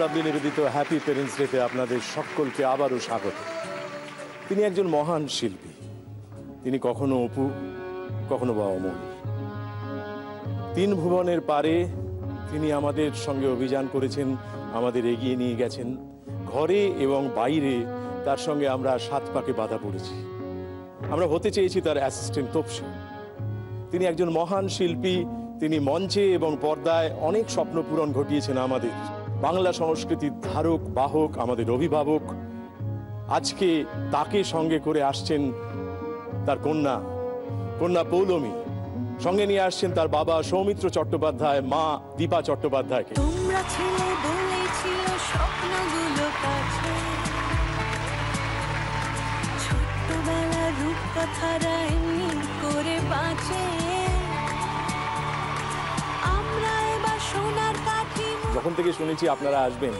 Lovely নিবেদিত happy parents ডেতে আপনাদের সকলকে আবারও স্বাগত। তিনি একজন মহান শিল্পী, তিনি কখনো অপু, কখনো বা অমল। তিন ভুবনের পারে তিনি আমাদের সঙ্গে অভিযান করেছেন, আমাদের এগিয়ে নিয়ে গেছেন। ঘরে এবং বাইরে তার সঙ্গে আমরা সাত পাকে বাধা পড়েছি। আমরা হতে চেয়েছি তার অ্যাসিস্ট্যান্ট তপসী। তিনি একজন মহান শিল্পী, তিনি মঞ্চে এবং পর্দায় অনেক স্বপ্ন পূরণ ঘটিয়েছেন আমাদের। বাংলা সংস্কৃতির ধারক বাহক, আমাদের অভিভাবক। আজকে তাকে সঙ্গে করে আসছেন তার কন্যা পৌলমী, সঙ্গে নিয়ে আসছেন তার বাবা সৌমিত্র চট্টোপাধ্যায়, মা দীপা চট্টোপাধ্যায়কে। তোমরা ছেলে বলেছিল স্বপ্নগুলো কাছে, ছোট্টবেলার রূপকথারা এমনি করে বাঁচে, আমরা এবার সোনার কাঠি। যখন থেকে শুনেছি আপনারা আসবেন,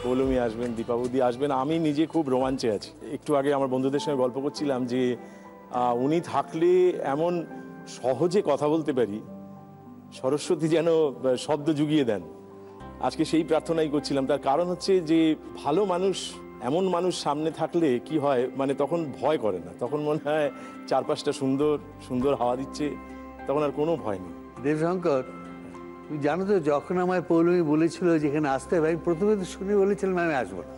পৌলমী আসবেন, দীপাবদি আসবেন, আমি নিজে খুব রোমাঞ্চে আছি। একটু আগে আমার বন্ধুদের সঙ্গে গল্প করছিলাম যে উনি থাকলে এমন সহজে কথা বলতে পারি, সরস্বতী যেন শব্দ জুগিয়ে দেন। আজকে সেই প্রার্থনাই করছিলাম। তার কারণ হচ্ছে যে ভালো মানুষ, এমন মানুষ সামনে থাকলে কি হয়, মানে তখন ভয় করে না, তখন মনে হয় চারপাশটা সুন্দর সুন্দর হাওয়া দিচ্ছে, তখন আর কোনো ভয় নেই। দেবশঙ্কর, তুমি জানো তো, যখন আমায় পৌলমী বলেছিল যেখানে আসতে হবে, আমি প্রথমে তো শুনে বলেছিলাম আমি আসবো না।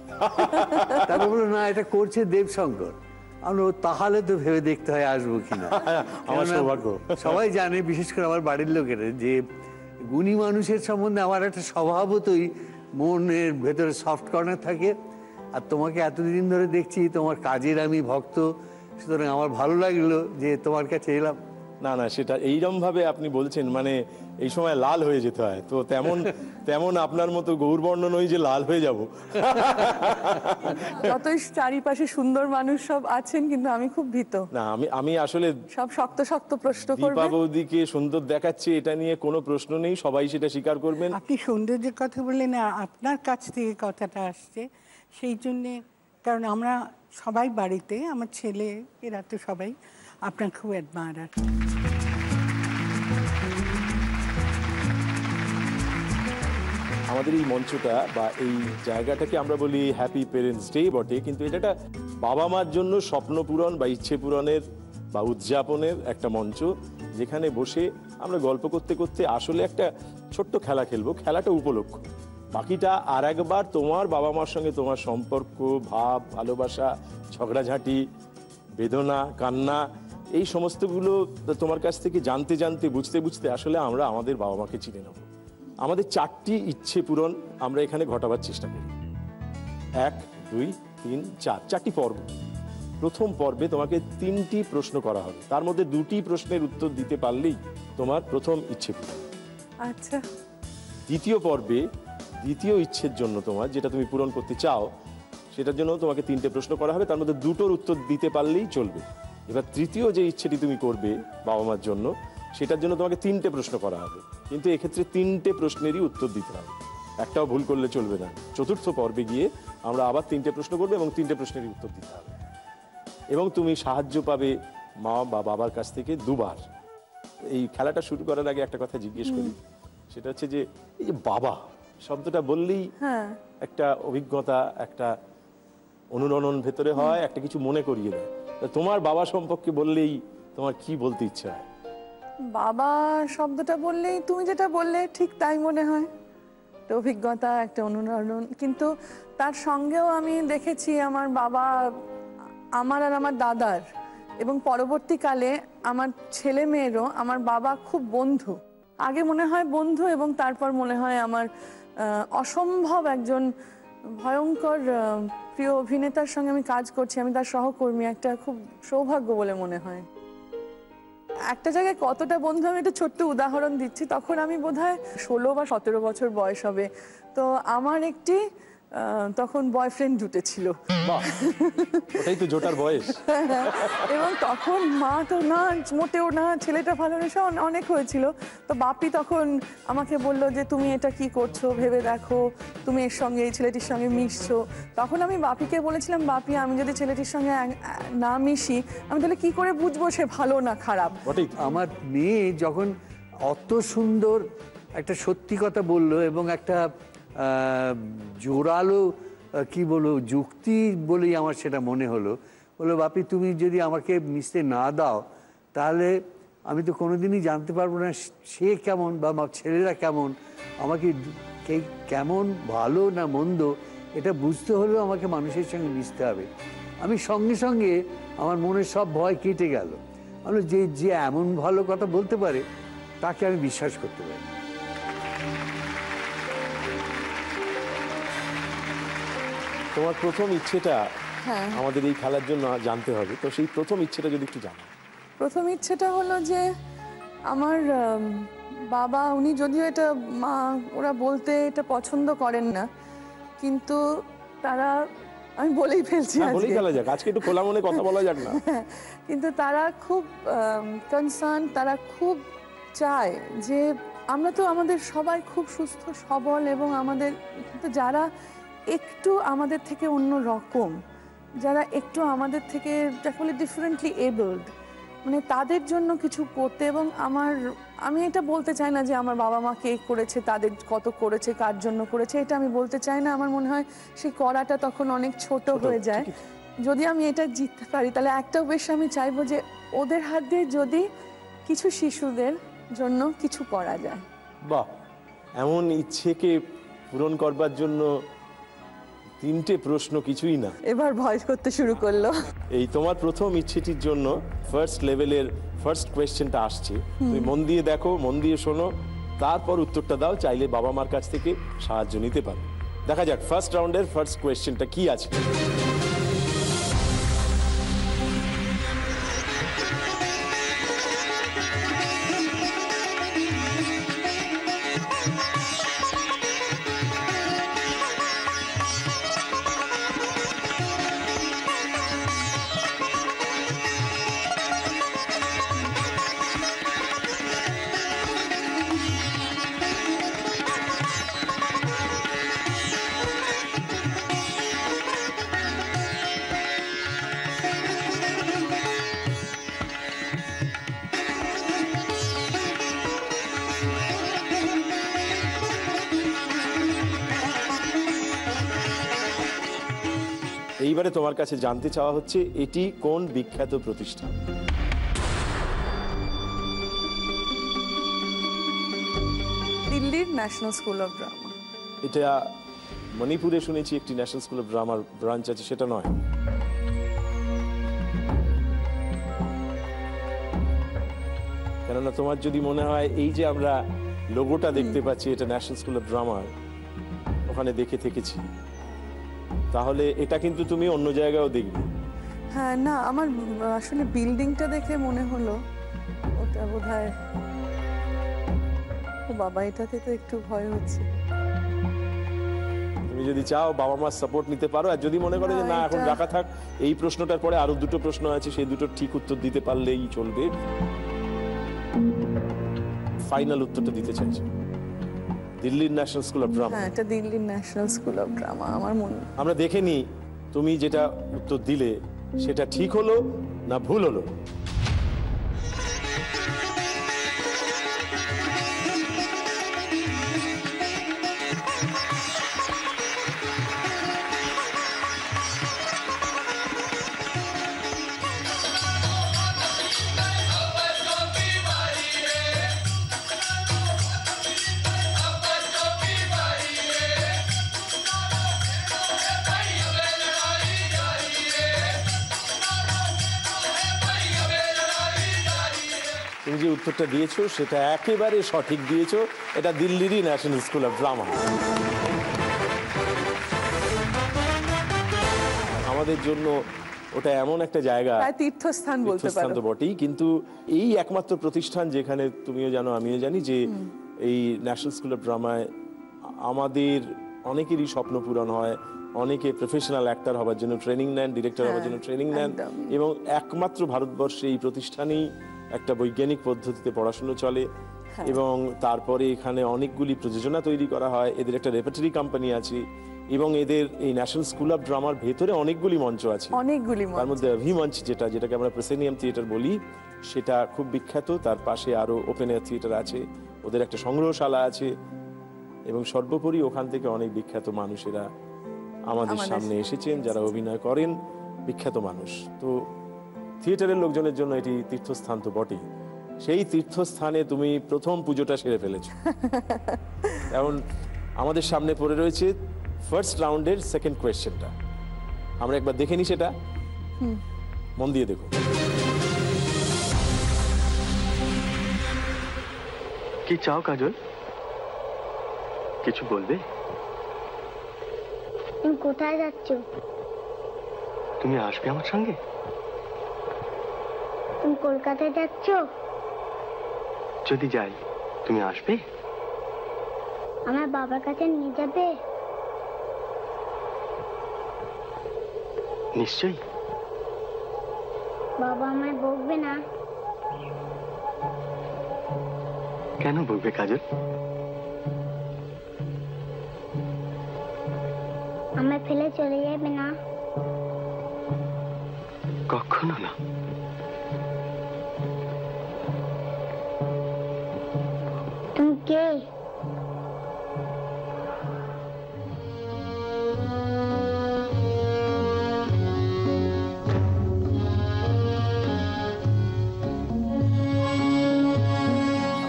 তারপর বললো না, এটা করছে দেবশঙ্কর। আমরা তাহলে তো ভেবে দেখতে হয় আসবো কিনা। আমার সৌভাগ্য। সবাই জানে, বিশেষ করে আমার বাড়ির লোকেরা, যে গুণী মানুষের সম্বন্ধে আমার একটা স্বভাবতই মনের ভেতরে সফট কর্নার থাকে। আর তোমাকে এতদিন ধরে দেখছি, তোমার কাজের আমি ভক্ত, সুতরাং আমার ভালো লাগলো যে তোমার কাছে এলাম। না না, সেটা এইরকম ভাবে আপনি বলছেন, মানে এই সময় লাল হয়ে যেতে হয়, তো তেমন আপনার মতো গৌরবর্ণ নই যে লাল হয়ে যাব। যতই চারিপাশে সুন্দর মানুষ সব আছেন, কিন্তু আমি খুব ভীত। না, আমি আসলে সব শক্ত শক্ত প্রশ্ন করবে। দীপা বৌদিকে সুন্দর দেখাচ্ছে, এটা নিয়ে কোনো প্রশ্ন নেই, সবাই সেটা স্বীকার করবেন। আপনি সৌন্দর্যের কথা বললেন, আপনার কাছ থেকে কথাটা আসছে সেই জন্যে, কারণ আমরা সবাই বাড়িতে, আমার ছেলে এরা তো সবাই আপনার খুব অ্যাডমায়ারার। আমাদের এই মঞ্চটা বা এই জায়গাটাকে আমরা বলি হ্যাপি প্যারেন্টস ডে বটে, কিন্তু এটা একটা বাবা মার জন্য স্বপ্ন পূরণ বা ইচ্ছে পূরণের বা উদযাপনের একটা মঞ্চ, যেখানে বসে আমরা গল্প করতে করতে আসলে একটা ছোট্ট খেলা খেলবো। খেলাটা উপলক্ষ, বাকিটা আর একবার তোমার বাবা মার সঙ্গে তোমার সম্পর্ক, ভাব, ভালোবাসা, ঝগড়াঝাঁটি, বেদনা, কান্না, এই সমস্তগুলো তোমার কাছ থেকে জানতে জানতে, বুঝতে বুঝতে আসলে আমরা আমাদের বাবা মাকে চিনে নেব। আমাদের চারটি ইচ্ছে পূরণ আমরা এখানে ঘটাবার চেষ্টা করি। 1, 2, 3, 4, চারটি পর্ব। প্রথম পর্বে তোমাকে 3টি প্রশ্ন করা হবে, তার মধ্যে 2টি প্রশ্নের উত্তর দিতে পারলেই তোমার প্রথম ইচ্ছে পূরণ। আচ্ছা। দ্বিতীয় পর্বে দ্বিতীয় ইচ্ছের জন্য, তোমার যেটা তুমি পূরণ করতে চাও, সেটার জন্য তোমাকে 3টে প্রশ্ন করা হবে, তার মধ্যে 2টোর উত্তর দিতে পারলেই চলবে। এবার তৃতীয় যে ইচ্ছেটি তুমি করবে বাবা মার জন্য, সেটার জন্য তোমাকে 3টে প্রশ্ন করা হবে, কিন্তু এক্ষেত্রে 3টে প্রশ্নেরই উত্তর দিতে হবে, একটাও ভুল করলে চলবে না। চতুর্থ পর্বে গিয়ে আমরা আবার 3টে প্রশ্ন করবো এবং 3টে প্রশ্নেরই উত্তর দিতে হবে, এবং তুমি সাহায্য পাবে মা বা বাবার কাছ থেকে 2বার। এই খেলাটা শুরু করার আগে একটা কথা জিজ্ঞেস করি, সেটা হচ্ছে যে এই যে বাবা শব্দটা বললেই একটা অভিজ্ঞতা, একটা অনুরণন ভেতরে হয়, একটা কিছু মনে করিয়ে দেয়। তোমার বাবা সম্পর্কে বললেই তোমার কি বলতে ইচ্ছা হয়? বাবা শব্দটা বললেই তুমি যেটা বললে ঠিক তাই মনে হয়, একটা অভিজ্ঞতা, একটা অনুরণন। কিন্তু তার সঙ্গেও আমি দেখেছি আমার বাবা, আমার আর আমার দাদার, এবং পরবর্তীকালে আমার ছেলে মেয়েরও আমার বাবা খুব বন্ধু। আগে মনে হয় বন্ধু, এবং তারপর মনে হয় আমার অসম্ভব একজন ভয়ঙ্কর প্রিয় অভিনেতার সঙ্গে আমি কাজ করছি, আমি তার সহকর্মী, একটা খুব সৌভাগ্য বলে মনে হয়। একটা জায়গায় কতটা বন্ধু, আমি একটা ছোট্ট উদাহরণ দিচ্ছি। তখন আমি বোধহয় 16 বা 17 বছর বয়স হবে। তো আমার একটি তখন বয়ফ্রেন্ড জুটেছিল। বাহ, ওটাই তো জোটার বয়স। এবং তখন মা তো না, মোটেও না, ছেলেটা ভালো নেশা অনেক হয়েছিল। তো বাপি তখন আমাকে বলল যে তুমি এটা কি করছো, ভেবে দেখো, তুমি এর সঙ্গে, এই ছেলেটির সঙ্গে মিশছো। তখন আমি বাপিকে বলেছিলাম, বাপি আমি যদি ছেলেটির সঙ্গে না মিশি, আমি তাহলে কি করে বুঝবো সে ভালো না খারাপ। আমার মেয়ে যখন অত সুন্দর একটা সত্যি কথা বললো এবং একটা জোরালো কি বলবো যুক্তি বলেই আমার সেটা মনে হলো, বললো বাপি তুমি যদি আমাকে মিশতে না দাও তাহলে আমি তো কোনোদিনই জানতে পারবো না সে কেমন বা আমার ছেলেরা কেমন, আমাকে কে কেমন ভালো না মন্দ এটা বুঝতে হলেও আমাকে মানুষের সঙ্গে মিশতে হবে। আমি সঙ্গে সঙ্গে আমার মনের সব ভয় কেটে গেল। আমি যে যে এমন ভালো কথা বলতে পারে তাকে আমি বিশ্বাস করতে পারি। তোমার প্রথম ইচ্ছেটা আমাদের এই খেলার জন্য জানতে হবে, তো সেই প্রথম ইচ্ছেটা যদি একটু জানো। প্রথম ইচ্ছেটা হলো যে আমার বাবা, উনি যদিও এটা মা ওরা বলতে এটা পছন্দ করেন না, কিন্তু তারা, আমি বলেই ফেলছি বলেই ফেলা যাক, আজকে একটু খোলা মনে কথা বলা যাক না। কিন্তু তারা খুব কনসার্ন, তারা খুব চায় যে আমরা তো আমাদের সবাই খুব সুস্থ সবল, এবং আমাদের যারা একটু আমাদের থেকে অন্য রকম, যারা একটু আমাদের থেকে যাকে ডিফারেন্টলি এবলড, মানে তাদের জন্য কিছু করতে। এবং আমি এটা বলতে চাই না যে আমার বাবা মা কে করেছে, তাদের কত করেছে, কার জন্য করেছে, এটা আমি বলতে চাই না। আমার মনে হয় সেই করাটা তখন অনেক ছোট হয়ে যায়। যদি আমি এটা জিততে পারি তাহলে একটাও বেশ আমি চাইবো যে ওদের হাত দিয়ে যদি কিছু শিশুদের জন্য কিছু করা যায়। বাহ, এমন ইচ্ছেকে পূরণ করবার জন্য 3টে প্রশ্ন কিছুই না। এবার ভয় করতে শুরু করলো। এই তোমার প্রথম ইচ্ছেটির জন্য ফার্স্ট লেভেলের ফার্স্ট কোয়েশ্চেনটা আসছে, তুমি মন দিয়ে দেখো, মন দিয়ে শোনো, তারপর উত্তরটা দাও। চাইলে বাবা মার কাছ থেকে সাহায্য নিতে পারো। দেখা যাক ফার্স্ট রাউন্ডের ফার্স্ট কোয়েশ্চেনটা কি আছে। এইবারে তোমার কাছে জানতে চাওয়া হচ্ছে এটি কোন বিখ্যাত প্রতিষ্ঠান। দিল্লির ন্যাশনাল স্কুল অফ ড্রামা। এটা মণিপুরে শুনেছি একটি national school of drummer branch আছে, সেটা নয়? কেননা তোমার যদি মনে হয় এই যে আমরা লোগোটা দেখতে পাচ্ছি এটা ন্যাশনাল স্কুল অফ ড্রামার, ওখানে দেখে থেকেছি, তাহলে এটা কিন্তু তুমি অন্য জায়গায়ও দেখবে। হ্যাঁ, না আমার আসলে বিল্ডিংটা দেখে মনে হলো ওটা বোধহয়। ও বাবা, এটাতে তো একটু ভয় হচ্ছে। তুমি যদি চাও বাবা মার সাপোর্ট নিতে পারো, আর যদি মনে করো যে না এখন রাখা থাক, এই প্রশ্নটার পরে আরো 2টো প্রশ্ন আছে, সেই 2টোর ঠিক উত্তর দিতে পারলেই চলবে। ফাইনাল উত্তরটা দিতে চাইছি দিল্লির ন্যাশনাল স্কুল অফ ড্রামা। হ্যাঁ, এটা দিল্লির ন্যাশনাল স্কুল অফ ড্রামা। আমার মনে, আমরা দেখে নিই তুমি যেটা উত্তর দিলে সেটা ঠিক হলো না ভুল হলো। তুমি যে উত্তরটা দিয়েছো সেটা একেবারে সঠিক দিয়েছো, এটা দিল্লিরই ন্যাশনাল স্কুল অফ ড্রামা। আমাদের জন্য ওটা এমন একটা জায়গা, তীর্থস্থান বলতে পারো। তো বটেই, কিন্তু এই একমাত্র প্রতিষ্ঠান যেখানে তুমিও জানো আমিও জানি যে এই ন্যাশনাল স্কুল অফ ড্রামায় আমাদের অনেকেরই স্বপ্ন পূরণ হয়, অনেকে প্রফেশনাল অ্যাক্টর হওয়ার জন্য ট্রেনিং নেন, ডিরেক্টর হওয়ার জন্য ট্রেনিং নেন, একদম। এবং একমাত্র ভারতবর্ষে এই প্রতিষ্ঠানেই একটা বৈজ্ঞানিক পদ্ধতিতে পড়াশুনো চলে, এবং তারপরে এখানে অনেকগুলি প্রযোজনা তৈরি করা হয়, এদের একটা রেপার্টরি কোম্পানি আছে, এবং এদের এই ন্যাশনাল স্কুল অফ ড্রামার ভেতরে অনেকগুলি মঞ্চ আছে। অনেকগুলি তার মঞ্চ। মধ্যে অভিমঞ্চ যেটাকে আমরা প্রেসেনিয়াম থিয়েটার বলি, সেটা খুব বিখ্যাত। তার পাশে আরো ওপেন এয়ার থিয়েটার আছে, ওদের একটা সংগ্রহশালা আছে, এবং সর্বোপরি ওখান থেকে অনেক বিখ্যাত মানুষেরা আমাদের সামনে এসেছেন যারা অভিনয় করেন, বিখ্যাত মানুষ। তো থিয়েটারের লোকজনের জন্য এটি তীর্থস্থান তো বটেই। সেই তীর্থস্থানে তুমি প্রথম পুজোটা সেরে ফেলেছো। এখন আমাদের সামনে পড়ে রয়েছে ফার্স্ট রাউন্ডের সেকেন্ড কোয়েশ্চেনটা। আমরা একবার দেখে নিই সেটা, মন দিয়ে দেখো। কি চাও কাজল? কিছু বলবে? তুমি কোথায় যাচ্ছ? তুমি আসবে আমার সঙ্গে? তুমি কলকাতায় যাচ্ছ? যদি যাই তুমি আসবে? আমার বাবার কাছে নিয়ে যাবে? নিশ্চয়ই। বাবা আমায় বকবে না? কেন বলবে কাজল? আমায় ফেলে চলে যাবে না? কখনো না। তুমি কে?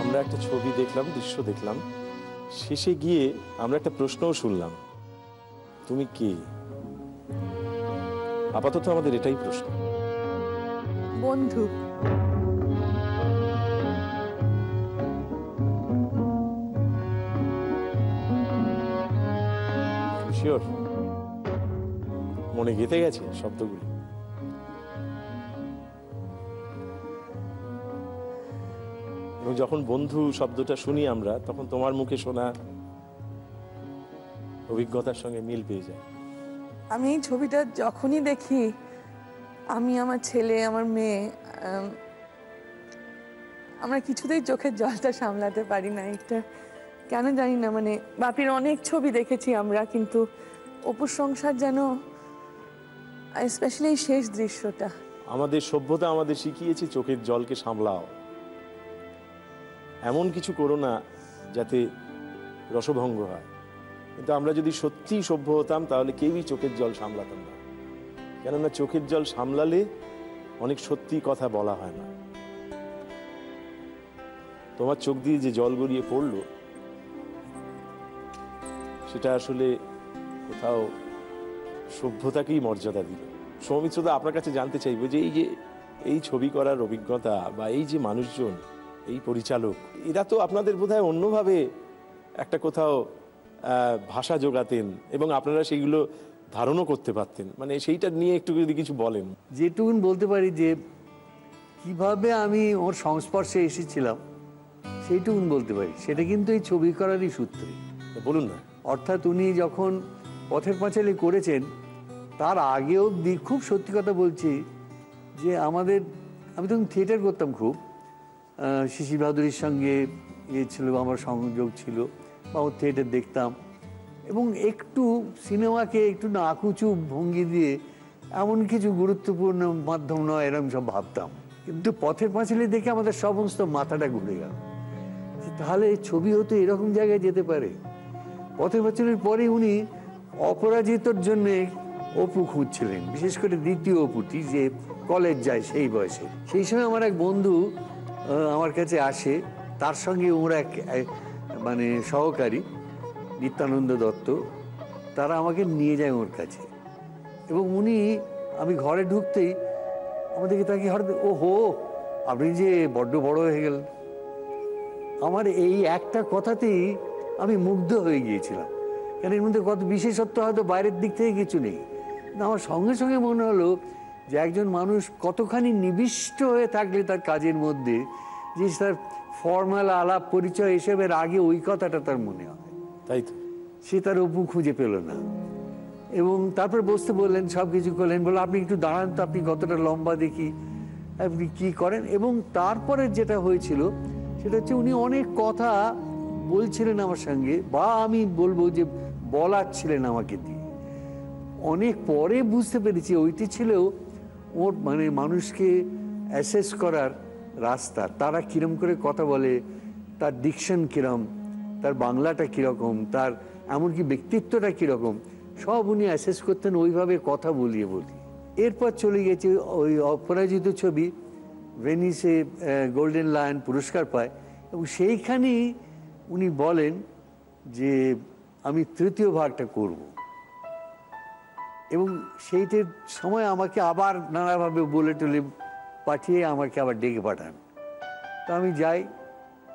আমরা একটা ছবি দেখলাম, দৃশ্য দেখলাম, শেষে গিয়ে আমরা একটা প্রশ্নও শুনলাম, তুমি কে? আপাতত আমাদের এটাই প্রশ্ন। বন্ধু। শিওর? মনে গেঁথে গেছে শব্দগুলো? এবং যখন বন্ধু শব্দটা শুনি আমরা, তখন তোমার মুখে শোনা অভিজ্ঞতার সঙ্গে মিল পেয়ে যায়। আমি এই ছবিটা যখনই দেখি, আমি, আমার ছেলে, আমার মেয়ে, আমরা কিছুতেই চোখের জলটা সামলাতে পারি না। এটা কেন জানি না, মানে বাপির অনেক ছবি দেখেছি আমরা, কিন্তু অপুর সংসার যেন, স্পেশালি শেষ দৃশ্যটা। আমাদের সভ্যতা আমাদের শিখিয়েছে চোখের জলকে সামলাও, এমন কিছু করো না যাতে রসভঙ্গ হয়। কিন্তু আমরা যদি সত্যি সভ্য হতাম তাহলে কেউই চোখের জল সামলাতাম না, কেননা চোখের জল সামলালে অনেক সত্যি কথা বলা হয় না। তোমার চোখ দিয়ে যে জল গড়িয়ে পড়লো, সেটা আসলে কোথাও সভ্যতাকেই মর্যাদা দিল। সৌমিত্রদা, আপনার কাছে জানতে চাইবো যে এই ছবি করার অভিজ্ঞতা, বা এই যে মানুষজন, এই পরিচালক, এরা তো আপনাদের বোধহয় অন্যভাবে একটা কোথাও ভাষা জোগাতেন, এবং আপনারা সেইগুলো ধারণও করতে পারতেন। মানে সেইটা নিয়ে একটু যদি কিছু বলেন। যেটুকুন বলতে পারি যে কিভাবে আমি ওর সংস্পর্শে এসেছিলাম সেইটুকুন বলতে পারি, সেটা কিন্তু এই ছবি করারই সূত্রে। বলুন না। অর্থাৎ উনি যখন পথের পাঁচালী করেছেন, তার আগে অবধি, খুব সত্যি কথা বলছি, যে আমি তখন থিয়েটার করতাম খুব, শিশির ভাদুরীর সঙ্গে ছিল, আমার সংযোগ ছিল, বা ওর থিয়েটার দেখতাম, এবং একটু সিনেমাকে একটু নাকুচু ভঙ্গি দিয়ে এমন কিছু গুরুত্বপূর্ণ মাধ্যম নয় এরকম সব ভাবতাম। কিন্তু পথের পাঁচালী দেখে আমাদের সমস্ত মাথাটা ঘুরে গেল, তাহলে ছবি হয়তো এরকম জায়গায় যেতে পারে। পথের পাঁচালীর পরে উনি অপরাজিতর জন্যে অপু খুঁজছিলেন, বিশেষ করে দ্বিতীয় অপুটি, যে কলেজ যায় সেই বয়সে। সেই সময় আমার এক বন্ধু আমার কাছে আসে, তার সঙ্গে ওর এক মানে সহকারী নিত্যানন্দ দত্ত, তারা আমাকে নিয়ে যায় ওর কাছে। এবং আমি ঘরে ঢুকতেই আমাদেরকে তাকে হঠাৎ, ও হো, আপনি যে বড্ড বড় হয়ে গেলেন। আমার এই একটা কথাতেই আমি মুগ্ধ হয়ে গিয়েছিলাম, কারণ এর মধ্যে কত বিশেষত্ব হয়তো বাইরের দিক থেকে কিছু নেই। আমার সঙ্গে সঙ্গে মনে হলো যে একজন মানুষ কতখানি নিবিষ্ট হয়ে থাকলে তার কাজের মধ্যে, যে তার ফর্মাল আলাপ পরিচয় এসবের আগে ওই কথাটা তার মনে হয়। তাই তো। সে তার অপু খুঁজে পেল না। এবং তারপর বসতে বললেন, সব কিছু করলেন, বললো আপনি একটু দাঁড়ান তো, আপনি কতটা লম্বা দেখি, আপনি কি করেন। এবং তারপরে যেটা হয়েছিল সেটা হচ্ছে উনি অনেক কথা বলছিলেন আমার সঙ্গে, বা আমি বলবো যে বলাচ্ছিলেন আমাকে দিয়ে। অনেক পরে বুঝতে পেরেছি ওইটি ছিল ওর মানে মানুষকে অ্যাসেস করার রাস্তা, তারা কিরম করে কথা বলে, তার ডিকশন কিরম, তার বাংলাটা কিরকম, তার এমনকি ব্যক্তিত্বটা কিরকম, সব উনি অ্যাসেস করতেন ওইভাবে কথা বলিয়ে বলি। এরপর চলে গেছে ওই অপরাজিত ছবি, ভেনিসে গোল্ডেন লায়ন পুরস্কার পায়, এবং সেইখানেই উনি বলেন যে আমি তৃতীয় ভাগটা করব। এবং সেইটার সময় আমাকে আবার নানাভাবে বলে টলে পাঠিয়ে আমাকে আবার ডেকে পাঠান। তো আমি যাই,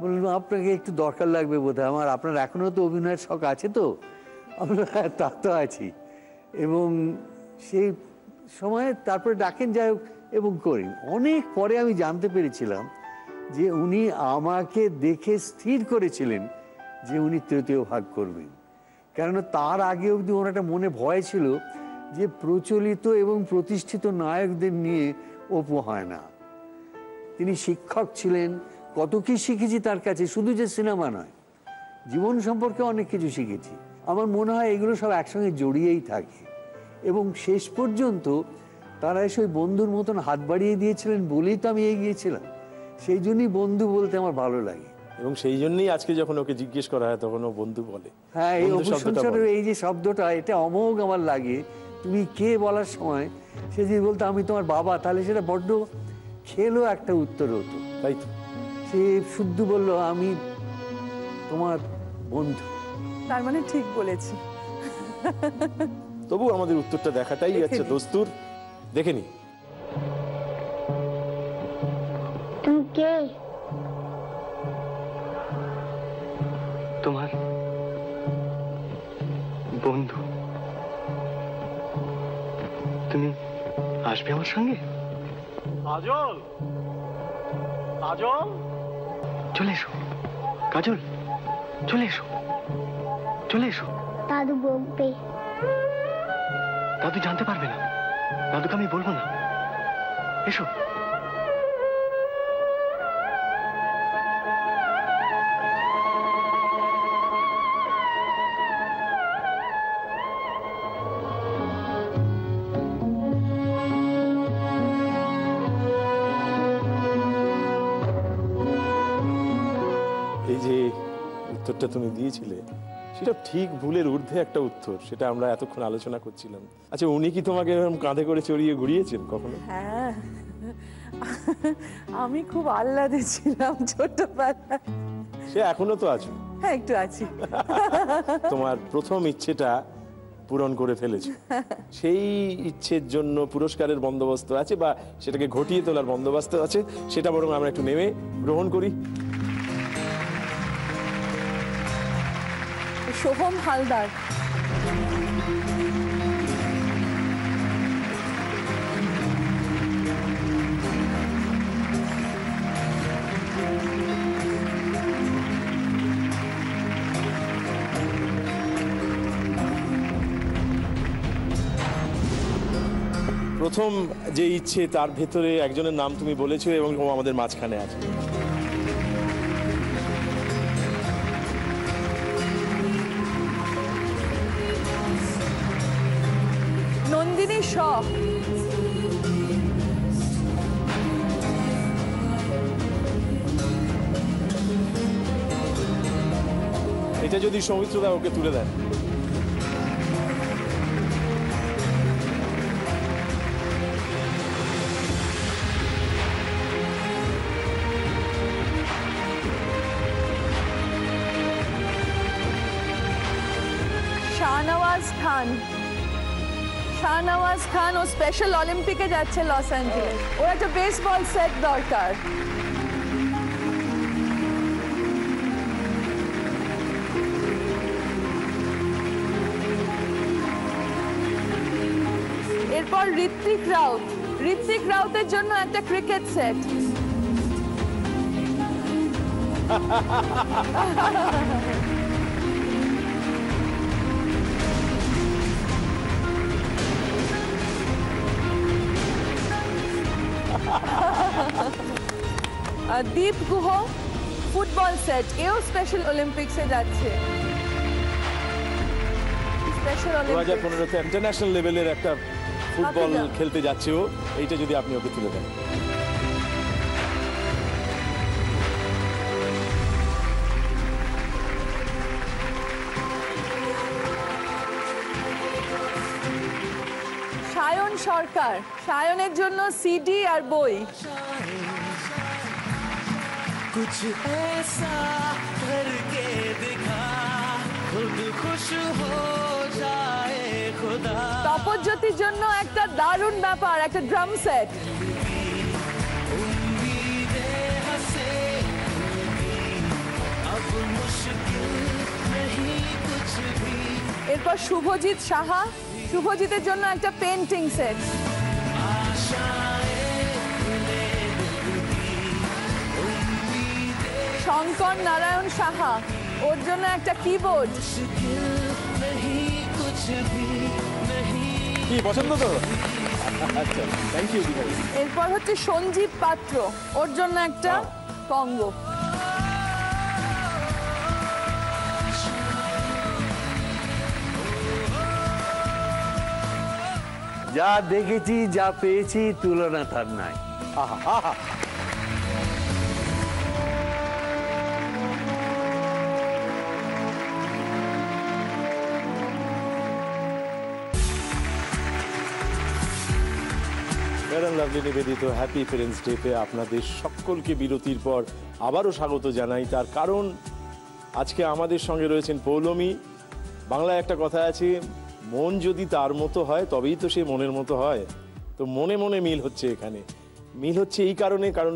বললাম আপনাকে একটু দরকার লাগবে বোধহয়, আমার আপনার এখনও তো অভিনয়ের শখ আছে তো? আমরা তা তো আছি। এবং সেই সময় তারপরে ডাকেন, যাই হোক, এবং করি। অনেক পরে আমি জানতে পেরেছিলাম যে উনি আমাকে দেখে স্থির করেছিলেন যে উনি তৃতীয় ভাগ করবেন। কেননা তার আগে অবধি ওনার একটা মনে ভয় ছিল যে প্রচলিত এবং প্রতিষ্ঠিত নায়কদের নিয়ে অপু হয় না। তিনি শিক্ষক ছিলেন, কত কি শিখেছি তার কাছে, শুধু যে সিনেমা নয়, জীবন সম্পর্কে অনেক কিছু শিখেছি। আমার মনে হয় এগুলো সব একসঙ্গে জড়িয়েই থাকে। এবং শেষ পর্যন্ত তারা এসে ওই বন্ধুর মতন হাত বাড়িয়ে দিয়েছিলেন বলেই তো আমি এগিয়েছিলাম। সেই জন্যই বন্ধু বলতে আমার ভালো লাগে। এবং সেই জন্যই আজকে যখন ওকে জিজ্ঞেস করা হয় তখন ও বন্ধু বলে। হ্যাঁ, এই অপসংসারের এই যে শব্দটা, এটা অমোঘ আমার লাগে। তুমি কে বলার সময় সে যদি বলতো আমি তোমার বাবা, তাহলে সেটা বড্ড খেলো একটা উত্তর হতো, তাই তো। সে শুদ্ধ বলল আমি তোমার বন্ধু। তার মানে ঠিক বলেছি। তবু আমাদের উত্তরটা দেখাটাই আছে দস্তুর, দেখে নি। তুমি কে? তোমার বন্ধু। তুমি আসবে আমার সঙ্গে? কাজল, কাজল, চলে এসো কাজল, চলে এসো, চলে এসো। দাদু বকবে। দাদু জানতে পারবে না, দাদুকে আমি বলবো না। এসো। এই যে উত্তরটা তুমি দিয়েছিলে সেটা ঠিক ভুলের ঊর্ধ্বে একটা উত্তর, সেটা আমরা এতক্ষণ আলোচনা করছিলাম। আচ্ছা, উনি কি তোমাকে এরকম কাঁধে করে চড়িয়ে ঘুরিয়েছেন কখনো? হ্যাঁ, আমি খুব আহ্লাদে ছিলাম ছোটবেলায়। সে এখনো তো আছো। হ্যাঁ, একটু আছি। তোমার প্রথম ইচ্ছেটা পূরণ করে ফেলেছো, সেই ইচ্ছের জন্য পুরস্কারের বন্দোবস্ত আছে, বা সেটাকে ঘটিয়ে তোলার বন্দোবস্ত আছে। সেটা বরং আমরা একটু নেমে গ্রহণ করি। সোহম হালদার। প্রথম যে ইচ্ছে তার ভেতরে একজনের নাম তুমি বলেছো এবং ও আমাদের মাঝখানে আছে। নন্দিনী শ। এটা যদি সৌমিত্রদা ওকে তুলে দেন। শাহনওয়াজ খান। শাহনওয়াজ খান ও স্পেশাল অলিম্পিকে যাচ্ছে লস অ্যাঞ্জেলেস। ওর একটা বেসবল সেট দরকার। এরপর ঋত্বিক রাউত। ঋত্বিক রাউতের জন্য একটা ক্রিকেট সেট। দীপ গুহ ফুটবল সেট, এও স্পেশাল অলিম্পিক্সে যাচ্ছে। স্পেশাল অলিম্পিক্স 2015-তে ইন্টারন্যাশনাল লেভেলের একটা ফুটবল হাফিজা। খেলতে যাচ্ছে ও, এইটা যদি আপনি ওকে তুলে দেন। সায়ন সরকার, সায়নের জন্য সিডি আর বই। कुछ ऐसा करके दिखा खुद खुश हो जाए खुदा তপজ্যোতির জন্য একটা দারুণ ব্যাপার, একটা ড্রাম সেট। उम्मीदें हंसे अब मुश्किल नहीं कुछ भी এরপর শুভজিৎ সাহা, শুভজিতের জন্য একটা পেন্টিং সেট। শঙ্কর নারায়ণ সাহা, ওর জন্য একটা কিবোর্ড। কি পছন্দ তো? আচ্ছা, থ্যাংক ইউ। এরপর হচ্ছে সঞ্জীব পাত্র, ওর জন্য একটা কঙ্গো। যা দেখেছি যা পেয়েছি তুলনা তার নাই। আহা আহা। লাভলি নিবেদিত হ্যাপি পেরেন্টস ডেতে আপনাদের সকলকে বিরতির পর আবারও স্বাগত জানাই। তার কারণ আজকে আমাদের সঙ্গে রয়েছেন পৌলমী। বাংলায় একটা কথা আছে, মন যদি তার মতো হয় তবেই তো সে মনের মতো হয়। তো মনে মনে মিল হচ্ছে এখানে। মিল হচ্ছে এই কারণে, কারণ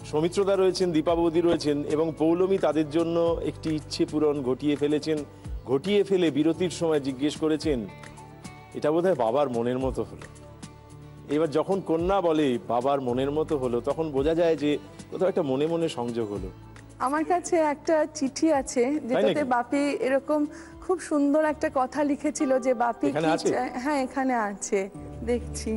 সৌমিত্রদা রয়েছেন, দীপা বৌদি রয়েছেন এবং পৌলমী তাদের জন্য একটি ইচ্ছে পূরণ ঘটিয়ে ফেলেছেন। ঘটিয়ে ফেলে বিরতির সময় জিজ্ঞেস করেছেন, এটা বোধহয় বাবার মনের মতো হলো। এবার যখন কন্যা বলে বাবার মনের মতো হলো, তখন বোঝা যায় যে কোথাও একটা মনে মনে সংযোগ হলো। আমার কাছে একটা চিঠি আছে যেটাতে নাকি? বাপি এরকম খুব সুন্দর একটা কথা লিখেছিল যে বাপি এখানে কি আছে? হ্যাঁ এখানে আছে, দেখছি,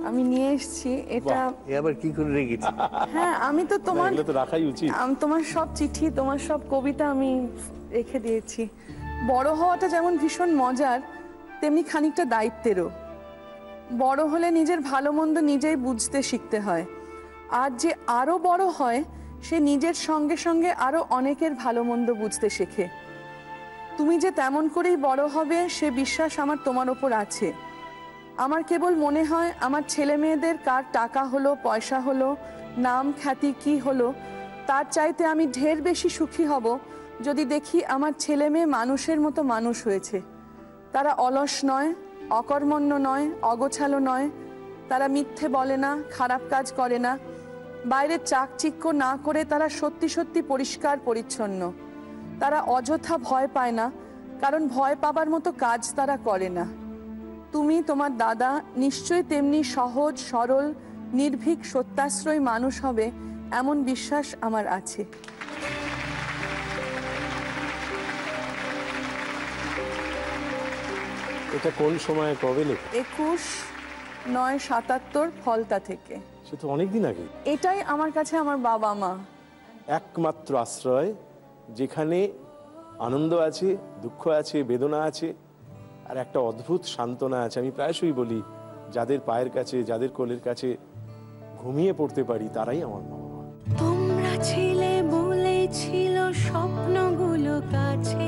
আমি নিয়ে এসেছি এটা। এ আবার কি করে রেখেছি? হ্যাঁ আমি তো তোমার এগুলো তো রাখাই উচিত। তোমার সব চিঠি, তোমার সব কবিতা আমি রেখে দিয়েছি। বড় হওয়াটা যেমন ভীষণ মজার, তেমনি খানিকটা দায়িত্বেরও। বড় হলে নিজের ভালো মন্দ নিজেই বুঝতে শিখতে হয়, আর যে আরো বড় হয় সে নিজের সঙ্গে সঙ্গে আরো অনেকের ভালো মন্দ বুঝতে শেখে। তুমি যে তেমন করেই বড় হবে সে বিশ্বাস আমার তোমার ওপর আছে। আমার কেবল মনে হয় আমার ছেলে মেয়েদের কার টাকা হলো, পয়সা হলো, নাম খ্যাতি কি হলো, তার চাইতে আমি ঢের বেশি সুখী হব যদি দেখি আমার ছেলে মেয়ে মানুষের মতো মানুষ হয়েছে। তারা অলস নয়, অকর্মণ্য নয়, অগোছালো নয়, তারা মিথ্যে বলে না, খারাপ কাজ করে না, বাইরের চাকচিক্য না করে তারা সত্যি সত্যি পরিষ্কার পরিচ্ছন্ন। তারা অযথা ভয় পায় না, কারণ ভয় পাবার মতো কাজ তারা করে না। তুমি, তোমার দাদা নিশ্চয়ই তেমনি সহজ সরল নির্ভীক সত্যাশ্রয়ী মানুষ হবে, এমন বিশ্বাস আমার আছে। এটা কোন সময় কবে লেখা? 21/9/77 ফলতা থেকে। সে তো অনেকদিন আগে। এটাই আমার কাছে আমার বাবা মা, একমাত্র আশ্রয় যেখানে আনন্দ আছে, দুঃখ আছে, বেদনা আছে, আর একটা অদ্ভুত সান্ত্বনা আছে। আমি প্রায়শই বলি, যাদের পায়ের কাছে, যাদের কোলের কাছে ঘুমিয়ে পড়তে পারি তারাই আমার বাবা মা। তোমরা ছিলে বলেছিল স্বপ্নগুলো কাছে,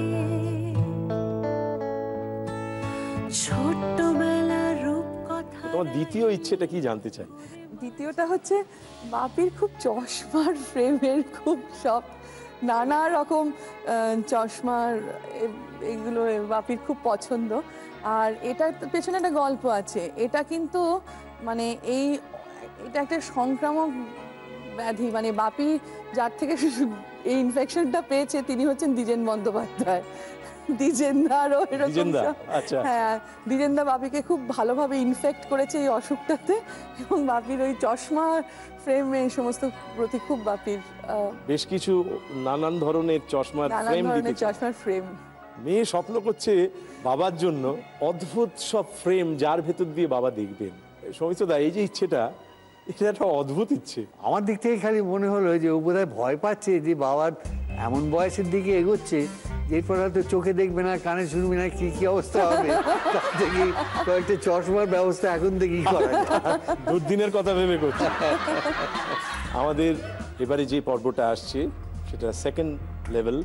ছোট্টবেলার রূপকথা। তোমার দ্বিতীয় ইচ্ছেটা কি জানতে চাই? দ্বিতীয়টা হচ্ছে বাপির খুব চশমার ফ্রেমের খুব সব নানা রকম চশমার এগুলো বাপির খুব পছন্দ। আর এটার পেছনে একটা গল্প আছে। এটা কিন্তু মানে এটা একটা সংক্রামক ব্যাধি, মানে বাপি যার থেকে এই ইনফেকশনটা পেয়েছে তিনি হচ্ছেন দ্বিজেন বন্দ্যোপাধ্যায়। দ্বিজেন্দারও এরকম, আচ্ছা। হ্যাঁ, দ্বিজেন্দা বাপিকে খুব ভালোভাবে ইনফেক্ট করেছে এই অসুখটাতে, এবং বাপির ওই চশমা ফ্রেম এই সমস্ত প্রতি খুব বাপির বেশ কিছু নানান ধরনের চশমার নানান ফ্রেম ধরনের দিতে। চশমার ফ্রেম। মেয়ে স্বপ্ন করছে বাবার জন্য অদ্ভুত সব ফ্রেম যার ভেতর দিয়ে বাবা দেখবেন। সৌমিত্রদা, এই যে ইচ্ছেটা, এটা একটা অদ্ভুত ইচ্ছে। আমার দিক থেকে খালি মনে হলো যে ও বোধহয় ভয় পাচ্ছে যে বাবার এমন বয়সের দিকে এগোচ্ছে যে এরপর হয়তো চোখে দেখবে না, কানে শুনবে না, কি কি অবস্থা হবে। তার থেকে কয়েকটা চশমার ব্যবস্থা এখন থেকেই করা যায়। দুর্দিনের কথা ভেবে করছি। আমাদের এবারে যে পর্বটা আসছে সেটা সেকেন্ড লেভেল,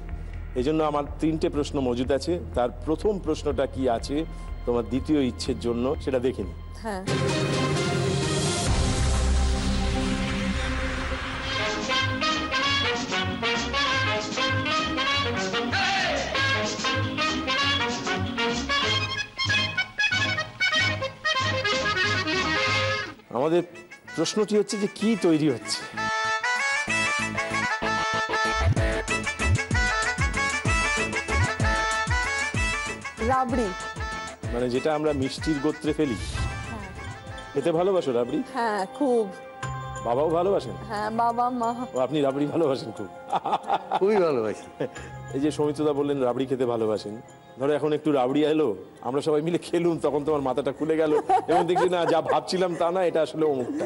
এই জন্য আমার 3টে প্রশ্ন মজুদ আছে। তার প্রথম প্রশ্নটা কি আছে তোমার দ্বিতীয় ইচ্ছের জন্য সেটা দেখে নিই। হ্যাঁ, আমাদের প্রশ্নটি হচ্ছে যে কি তৈরি হচ্ছে। রাবড়ি। মানে যেটা আমরা মিষ্টির গোত্রে ফেলি। খেতে ভালোবাসো রাবড়ি? হ্যাঁ, খুব। বাবাও ভালোবাসেন? হ্যাঁ, বাবা মা। ও, আপনি রাবড়ি ভালোবাসেন খুব? খুবই ভালোবাসি। এই যে সৌমিত্রদা বললেন রাবড়ি খেতে ভালোবাসেন, ধরো এখন একটু রাবড়ি এলো, আমরা সবাই মিলে খেলুম, তখন তোমার মাথাটা খুলে গেল এবং দেখলি না যা ভাবছিলাম তা না, এটা আসলে অমুকটা।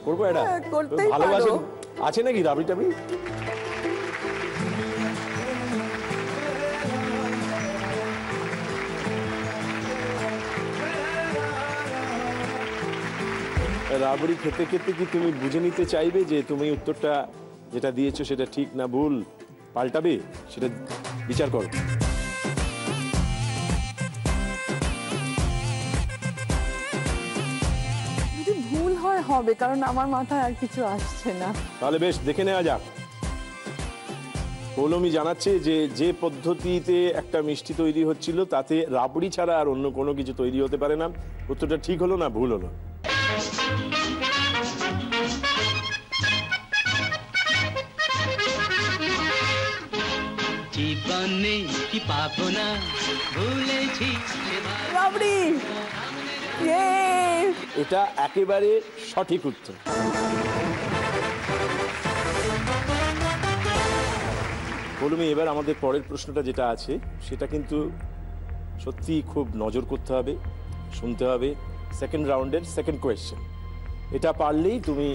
করবো এটা? করতেই পারো। ভালোবাসেন? আছে নাকি রাবড়ি টাবড়ি? রাবড়ি খেতে খেতে কি তুমি বুঝে নিতে চাইবে যে তুমি উত্তরটা যেটা দিয়েছো সেটা ঠিক না ভুল, পাল্টাবে? সেটা বিচার করো। যদি ভুল হয় হবে, কারণ আমার মাথায় আর কিছু আসছে না। তাহলে বেশ, দেখে নেওয়া যাক। পৌলমি জানাচ্ছে যে যে পদ্ধতিতে একটা মিষ্টি তৈরি হচ্ছিল তাতে রাবড়ি ছাড়া আর অন্য কোনো কিছু তৈরি হতে পারে না। উত্তরটা ঠিক হলো না ভুল হলো? জীবনে কি পাবো না ভুলেছি রাবড়ি। ইয়ে! এটা একেবারে সঠিক উত্তর। পৌলমি, এবার আমাদের পরের প্রশ্নটা যেটা আছে সেটা কিন্তু সত্যি খুব নজর করতে হবে, শুনতে হবে। সেকেন্ড রাউন্ডের সেকেন্ড কোয়েশ্চেন, এটা পারলেই তুমি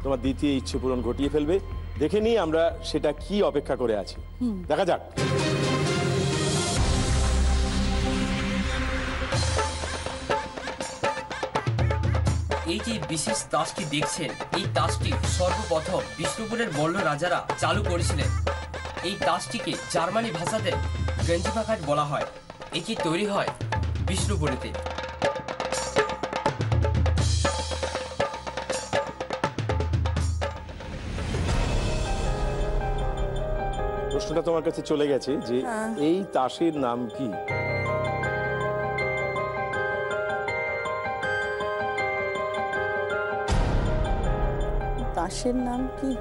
তোমার দ্বিতীয় ইচ্ছে পূরণ ঘটিয়ে ফেলবে। দেখে নিই আমরা সেটা কি অপেক্ষা করে আছি, দেখা যাক। এই যে বিশেষ তাসটি দেখছেন, এই তাসটি সর্বপ্রথম বিষ্ণুপুরের মল্ল রাজারা চালু করেছিলেন। এই তাসটিকে জার্মানি ভাষাতে গেঞ্জিফাকাট বলা হয়। এটি তৈরি হয় বিষ্ণুপুরেতে। প্রশ্নটা তোমার কাছে চলে গেছে যে এই তাসের নাম কি? তাসের নাম কি?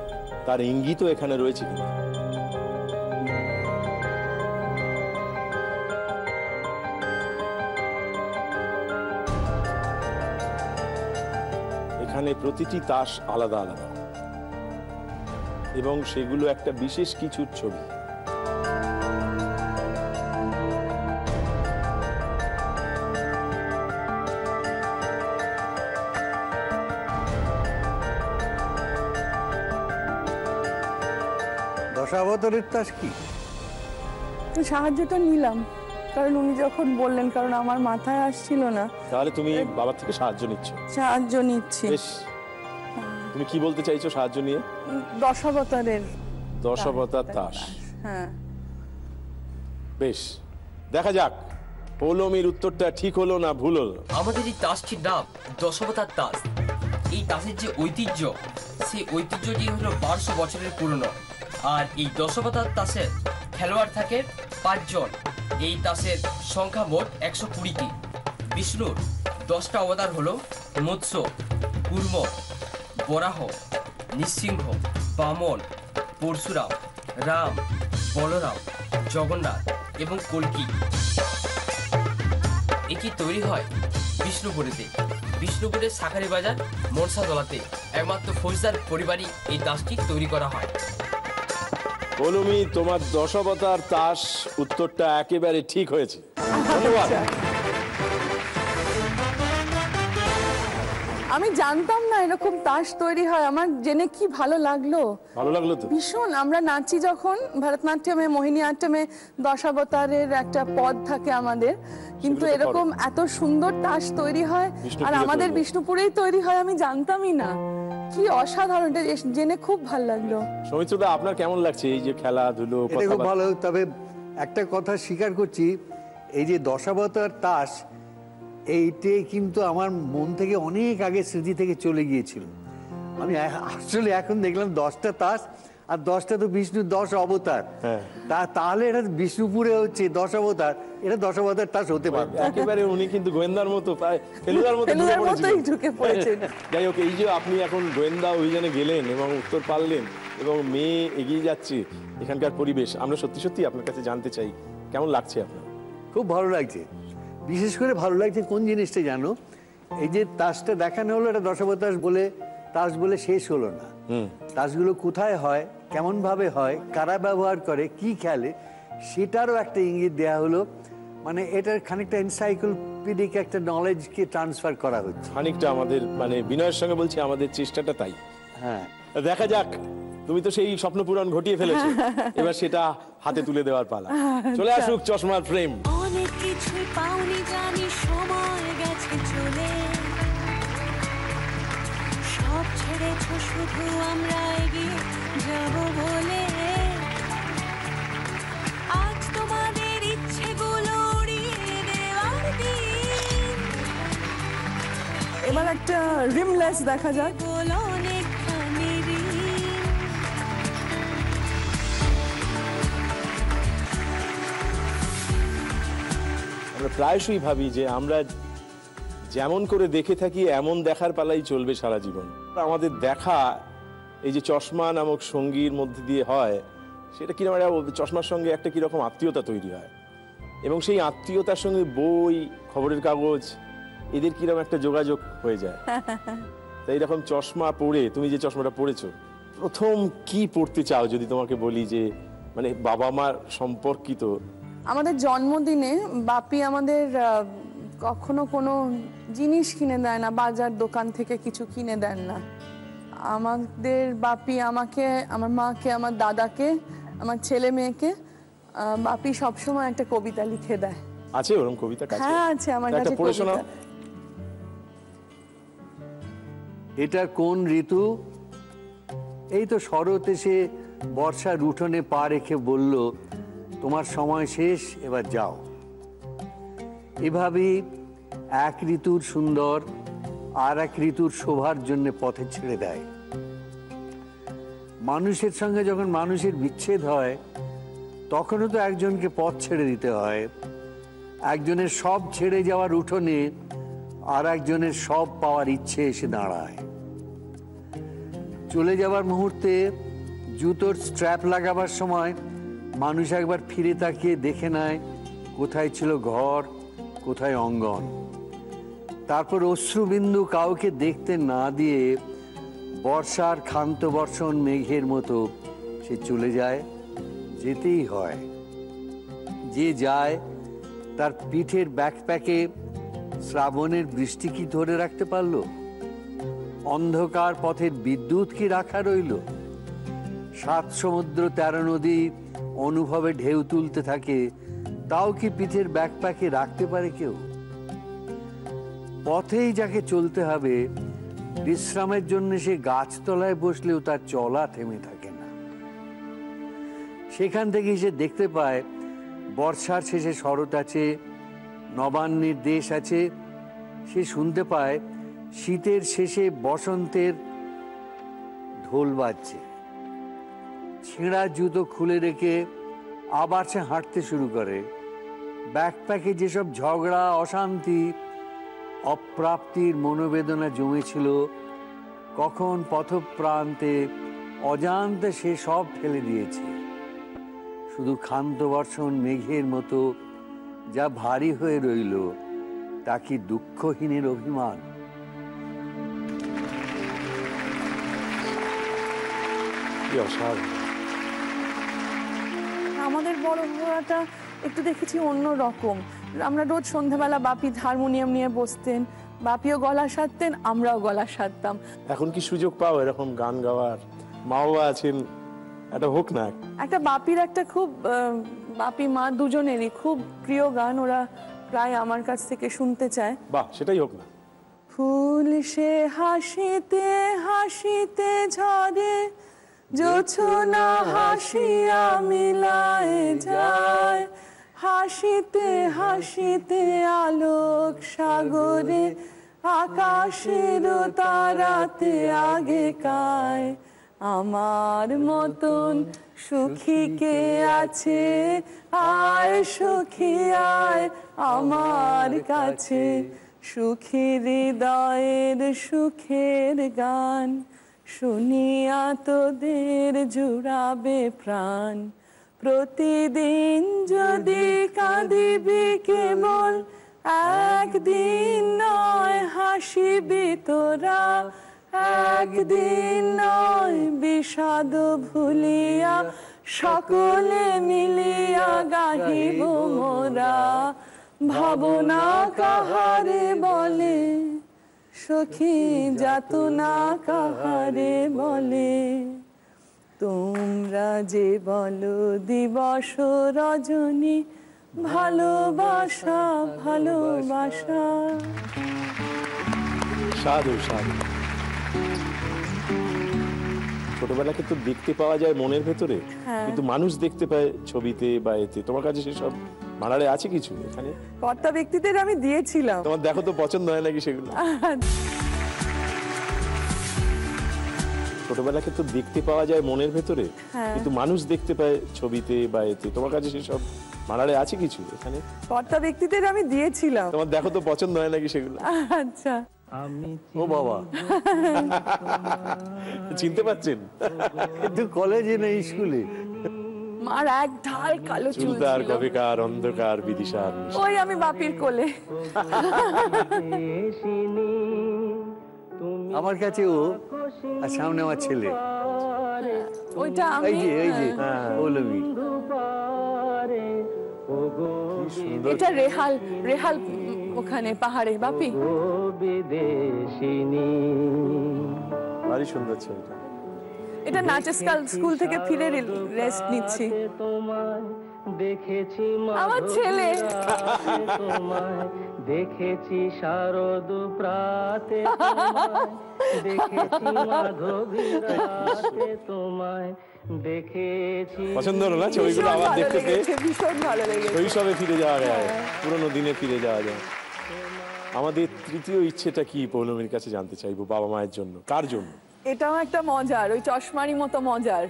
তার ইঙ্গিতও এখানে রয়েছে কিনা? এখানে প্রতিটি তাস আলাদা আলাদা এবং সেগুলো একটা বিশেষ কিছুর ছবি। দশাবতারের তাস কি? সাহায্যটা নিলাম, কারণ উনি যখন বললেন, কারণ আমার মাথায় আসছিল না। তাহলে তুমি বাবার থেকে সাহায্য নিচ্ছ? সাহায্য নিচ্ছি। বেশ, তুমি কি বলতে চাইছো সাহায্য নিয়ে? দশাবতারের। দশাবতার তাস। হ্যাঁ, বেশ, দেখা যাক পৌলমীর উত্তরটা ঠিক হলো না ভুল হলো। আমাদের এই তাসটির নাম দশাবতার তাস। এই তাসের যে ঐতিহ্য, সেই ঐতিহ্যটি হলো 1200 বছরের পুরনো। আর এই দশাবতার তাসের খেলোয়াড় থাকে 5 জন। এই তাসের সংখ্যা মোট 120টি। বিষ্ণুর 10টা অবতার হলো মৎস্য, কুর্ম, বরাহ, নৃসিংহ, বামন, পরশুরাম, রাম, বলরাম, জগন্নাথ এবং কল্কি। এটি তৈরি হয় বিষ্ণুপুরেতে। বিষ্ণুপুরের শাখারি বাজার মনসাতলাতে একমাত্র ফৌজদার পরিবারই এই তাসটি তৈরি করা হয়। পৌলমী, তোমার দশাবতার তাস উত্তরটা একেবারে ঠিক হয়েছে, ধন্যবাদ। আমি জানতাম না এরকম তাস তৈরি হয়, আমার জেনে কি ভালো লাগলো। ভালো লাগলো তো ভীষণ। আমরা নাচি যখন ভরতনাট্যমে, মোহিনী আট্যমে দশাবতারের একটা পদ থাকে আমাদের, কিন্তু এরকম এত সুন্দর তাস তৈরি হয় আর আমাদের বিষ্ণুপুরেই তৈরি হয় আমি জানতামই না। কি অসাধারণ, এটা জেনে খুব ভালো লাগলো। সৌমিত্রদা, আপনার কেমন লাগছে এই যে খেলাধুলো? এটা খুব ভালো। তবে একটা কথা স্বীকার করছি, এই যে দশাবতার তাস, এইটাই কিন্তু আমার মন থেকে অনেক আগে স্মৃতি থেকে চলে গিয়েছিল। আমি আসলে এখন দেখলাম 10টা তাস আর 10টা তো বিষ্ণুর 10 অবতার। তাহলে এটা বিষ্ণুপুরে হচ্ছে 10 অবতার, এটা 10 অবতার তাস হতে পারে একেবারে। উনি কিন্তু গোয়েন্দার মতো, প্রায় ফেলুদার মতো ঢুকে পড়েছেন। যাই হোক, এই যে আপনি এখন গোয়েন্দা অভিযানে গেলেন এবং উত্তর পারলেন এবং মেয়ে এগিয়ে যাচ্ছে, এখানকার পরিবেশ আমরা সত্যি সত্যি আপনার কাছে জানতে চাই কেমন লাগছে আপনার? খুব ভালো লাগছে। বিশেষ করে ভালো লাগছে কোন জিনিসটা জানো, এই যে তাসটা দেখানো হলো, এটা দশাবতাস বলে তাস বলে শেষ হলো না। তাসগুলো কোথায় হয়, কেমন ভাবে হয়, কারা ব্যবহার করে, কি খেলে, সেটারও একটা ইঙ্গিত দেয়া হলো। মানে এটার খানিকটা এনসাইক্লোপিডিক একটা নলেজকে ট্রান্সফার করা হচ্ছে। খানিকটা আমাদের, মানে বিনয়ের সঙ্গে বলছি, আমাদের চেষ্টাটা তাই। হ্যাঁ, দেখা যাক। তুমি তো সেই স্বপ্ন পূরণ ঘটিয়ে ফেলেছো, এবার সেটা হাতে তুলে দেওয়ার পালা। চলে আসুক চশমার ফ্রেম। অনেক কিছু পাওনি জানি, সময় গেছে চলে, সব ছেড়েছ শুধু আমরা এগিয়ে যাব বলে। আজ তোমাদের ইচ্ছেগুলো উড়িয়ে দেওয়ার দিন। এবার একটা রিমলেস দেখা যাক। বলো অনেকখানি ঋণ। আমরা প্রায়শই ভাবি যে আমরা যেমন করে দেখে থাকি এমন দেখার পালাই চলবে সারা জীবন। আমাদের দেখা এই যে চশমা নামক সঙ্গীর মধ্যে দিয়ে হয়, সেটা কিরকম চশমার সঙ্গে একটা কিরকম আত্মীয়তা তৈরি হয়, এবং সেই আত্মীয়তার সঙ্গে বই, খবরের কাগজ, এদের কিরকম একটা যোগাযোগ হয়ে যায়। তাই এরকম চশমা পরে, তুমি যে চশমাটা পরেছো, প্রথম কি পড়তে চাও যদি তোমাকে বলি যে মানে বাবা মার সম্পর্কিত? আমাদের জন্মদিনে বাপি আমাদের কখনো কোনো জিনিস কিনে দেয় না, বাজার দোকান থেকে কিছু কিনে দেন না। আমাদের বাপি আমাকে, আমার মাকে, আমার দাদাকে, আমার ছেলে মেয়েকে বাপি সবসময় একটা কবিতা লিখে দেয়। আছে ওরকম কবিতা? হ্যাঁ আছে আমার কাছে কবিতা। এটা কোন ঋতু? এই তো শরৎ এসে বর্ষার উঠোনে পা রেখে বলল, তোমার সময় শেষ, এবার যাও। এভাবেই এক ঋতুর সুন্দর আর এক ঋতুর শোভার জন্য পথে ছেড়ে দেয়। মানুষের সঙ্গে যখন মানুষের বিচ্ছেদ হয়, তখনও তো একজনকে পথ ছেড়ে দিতে হয়। একজনের সব ছেড়ে যাওয়ার উঠোনে আর একজনের সব পাওয়ার ইচ্ছে এসে দাঁড়ায়। চলে যাওয়ার মুহূর্তে জুতোর স্ট্র্যাপ লাগাবার সময় মানুষ একবার ফিরে তাকিয়ে দেখে নেয় কোথায় ছিল ঘর, কোথায় অঙ্গন। তারপর অশ্রুবিন্দু কাউকে দেখতে না দিয়ে বর্ষার ক্ষান্ত বর্ষণ মেঘের মতো সে চলে যায়, যেতেই হয়। যে যায় তার পিঠের ব্যাকপ্যাকে শ্রাবণের বৃষ্টি কি ধরে রাখতে পারলো? অন্ধকার পথের বিদ্যুৎ কি রাখা রইল? 7 সমুদ্র 13 নদী অনুভবে ঢেউ তুলতে থাকে, তাও কি পিঠের ব্যাকপ্যাকে রাখতে পারে কেউ? পথেই যাকে চলতে হবে, বিশ্রামের জন্য সে গাছতলায় বসলেও তার চলা থেমে থাকে না। সেখান থেকে সে দেখতে পায় বর্ষার শেষে শরৎ আছে, নবান্নের দেশ আছে। সে শুনতে পায় শীতের শেষে বসন্তের ঢোল বাজছে। ছেঁড়া জুতো খুলে রেখে আবার সে হাঁটতে শুরু করে। ব্যাকপ্যাকে যেসব ঝগড়া, অশান্তি, অপ্রাপ্তির মনোবেদনা জমেছিল, কখন পথপ্রান্তে অজান্তে সে সব ফেলে দিয়েছে। শুধু ক্ষান্ত বর্ষণ মেঘের মতো যা ভারী হয়ে রইল, তা কি দুঃখহীনের অভিমান? আমাদের বড় ঘোড়াটা একটু দেখেছি অন্য রকম। আমরা রোজ সন্ধ্যাবেলা বাপি হারমোনিয়াম নিয়ে বসতেন, বাপিও গলা সারতেন, আমরাও গলা সারতাম। এখন কি সুযোগ পাও এরকম গান গাওয়ার? মা বাবা আছেন, এটা হোক না। একটা বাপির একটা খুব বাপি মা দুজনেরই খুব প্রিয় গান, ওরা প্রায় আমার কাছ থেকে শুনতে চায়। বাহ, সেটাই হোক না। ফুল সে হাসিতে হাসিতে ঝরে, জোছনা হাসিয়া মিলায় যায়, হাসিতে হাসিতে আলোক সাগরে, আকাশের তারাতে আগে কায়। আমার মতন সুখী কে আছে, আয় সখী আয় আমার কাছে, সুখী হৃদয়ের সুখের গান, শুনিয়া তোদের জুড়াবে প্রাণ। প্রতিদিন যদি কাঁদিবি কেবল, একদিন নয় হাসিবি তোরা, একদিন নয় বিষাদ ভুলিয়া, সকলে মিলিয়া গাহিব মোরা। ভাবনা কাহারে বলে, সখী যাতনা কাহারে বলে, তোমরা যে বলো দিবস রজনী, ভালোবাসা ভালোবাসা। সাধু সাধু। ছোটবেলাকে তো দেখতে পাওয়া যায় মনের ভেতরে, কিন্তু মানুষ দেখতে পায় ছবিতে বা এতে। তোমার কাছে সেসব ভাড়ারে আছে কিছু এখানে? কর্তা ব্যক্তিদের আমি দিয়েছিলাম। তোমার দেখো তো পছন্দ হয় নাকি সেগুলো? ছোটবেলাকে তো দেখতে পাওয়া যায় মনের ভেতরে, কিন্তু মানুষ দেখতে পায় ছবিতে বা এতে। তোমার কাছে সেসব ভাড়ারে আছে কিছু এখানে? কর্তা ব্যক্তিদের আমি দিয়েছিলাম। তোমার দেখো তো পছন্দ হয় নাকি সেগুলো? আচ্ছা। ও বাবা, চিনতে পারছেন? কিন্তু কলেজে না স্কুলে। মার এক ঢাল কালো চুল ছিল। চুলদার কবিকার অন্ধকার বিদিশার। ওই আমি বাপির কোলে। আমার কাছে ও, আর সামনে আমার ছেলে। ওইটা আমি। এই যে পৌলমী। এটা রেহাল, রেহাল ওখানে পাহাড়ে বাপি। ভারী সুন্দর ছবিটা। এটা নাচের স্কুল থেকে ফিরে রেস্ট নিচ্ছি। দেখেছি আমার ছেলে। দেখেছি শারদ প্রাতে, দেখেছি মাধবী রাতে তোমায়, দেখেছি। পছন্দ হলো না ছবিগুলো আবার দেখতে পেয়ে? ভীষণ ভালো লেগেছে। শৈশবে ফিরে যাওয়া যায়, পুরোনো দিনে ফিরে যাওয়া যায়। আমাদের তৃতীয় ইচ্ছেটা কি পৌলমীর কাছে জানতে চাইবো, বাবা মায়ের জন্য। কার জন্য? এটাও একটা মজার, ওই চশমারি মতো মজার।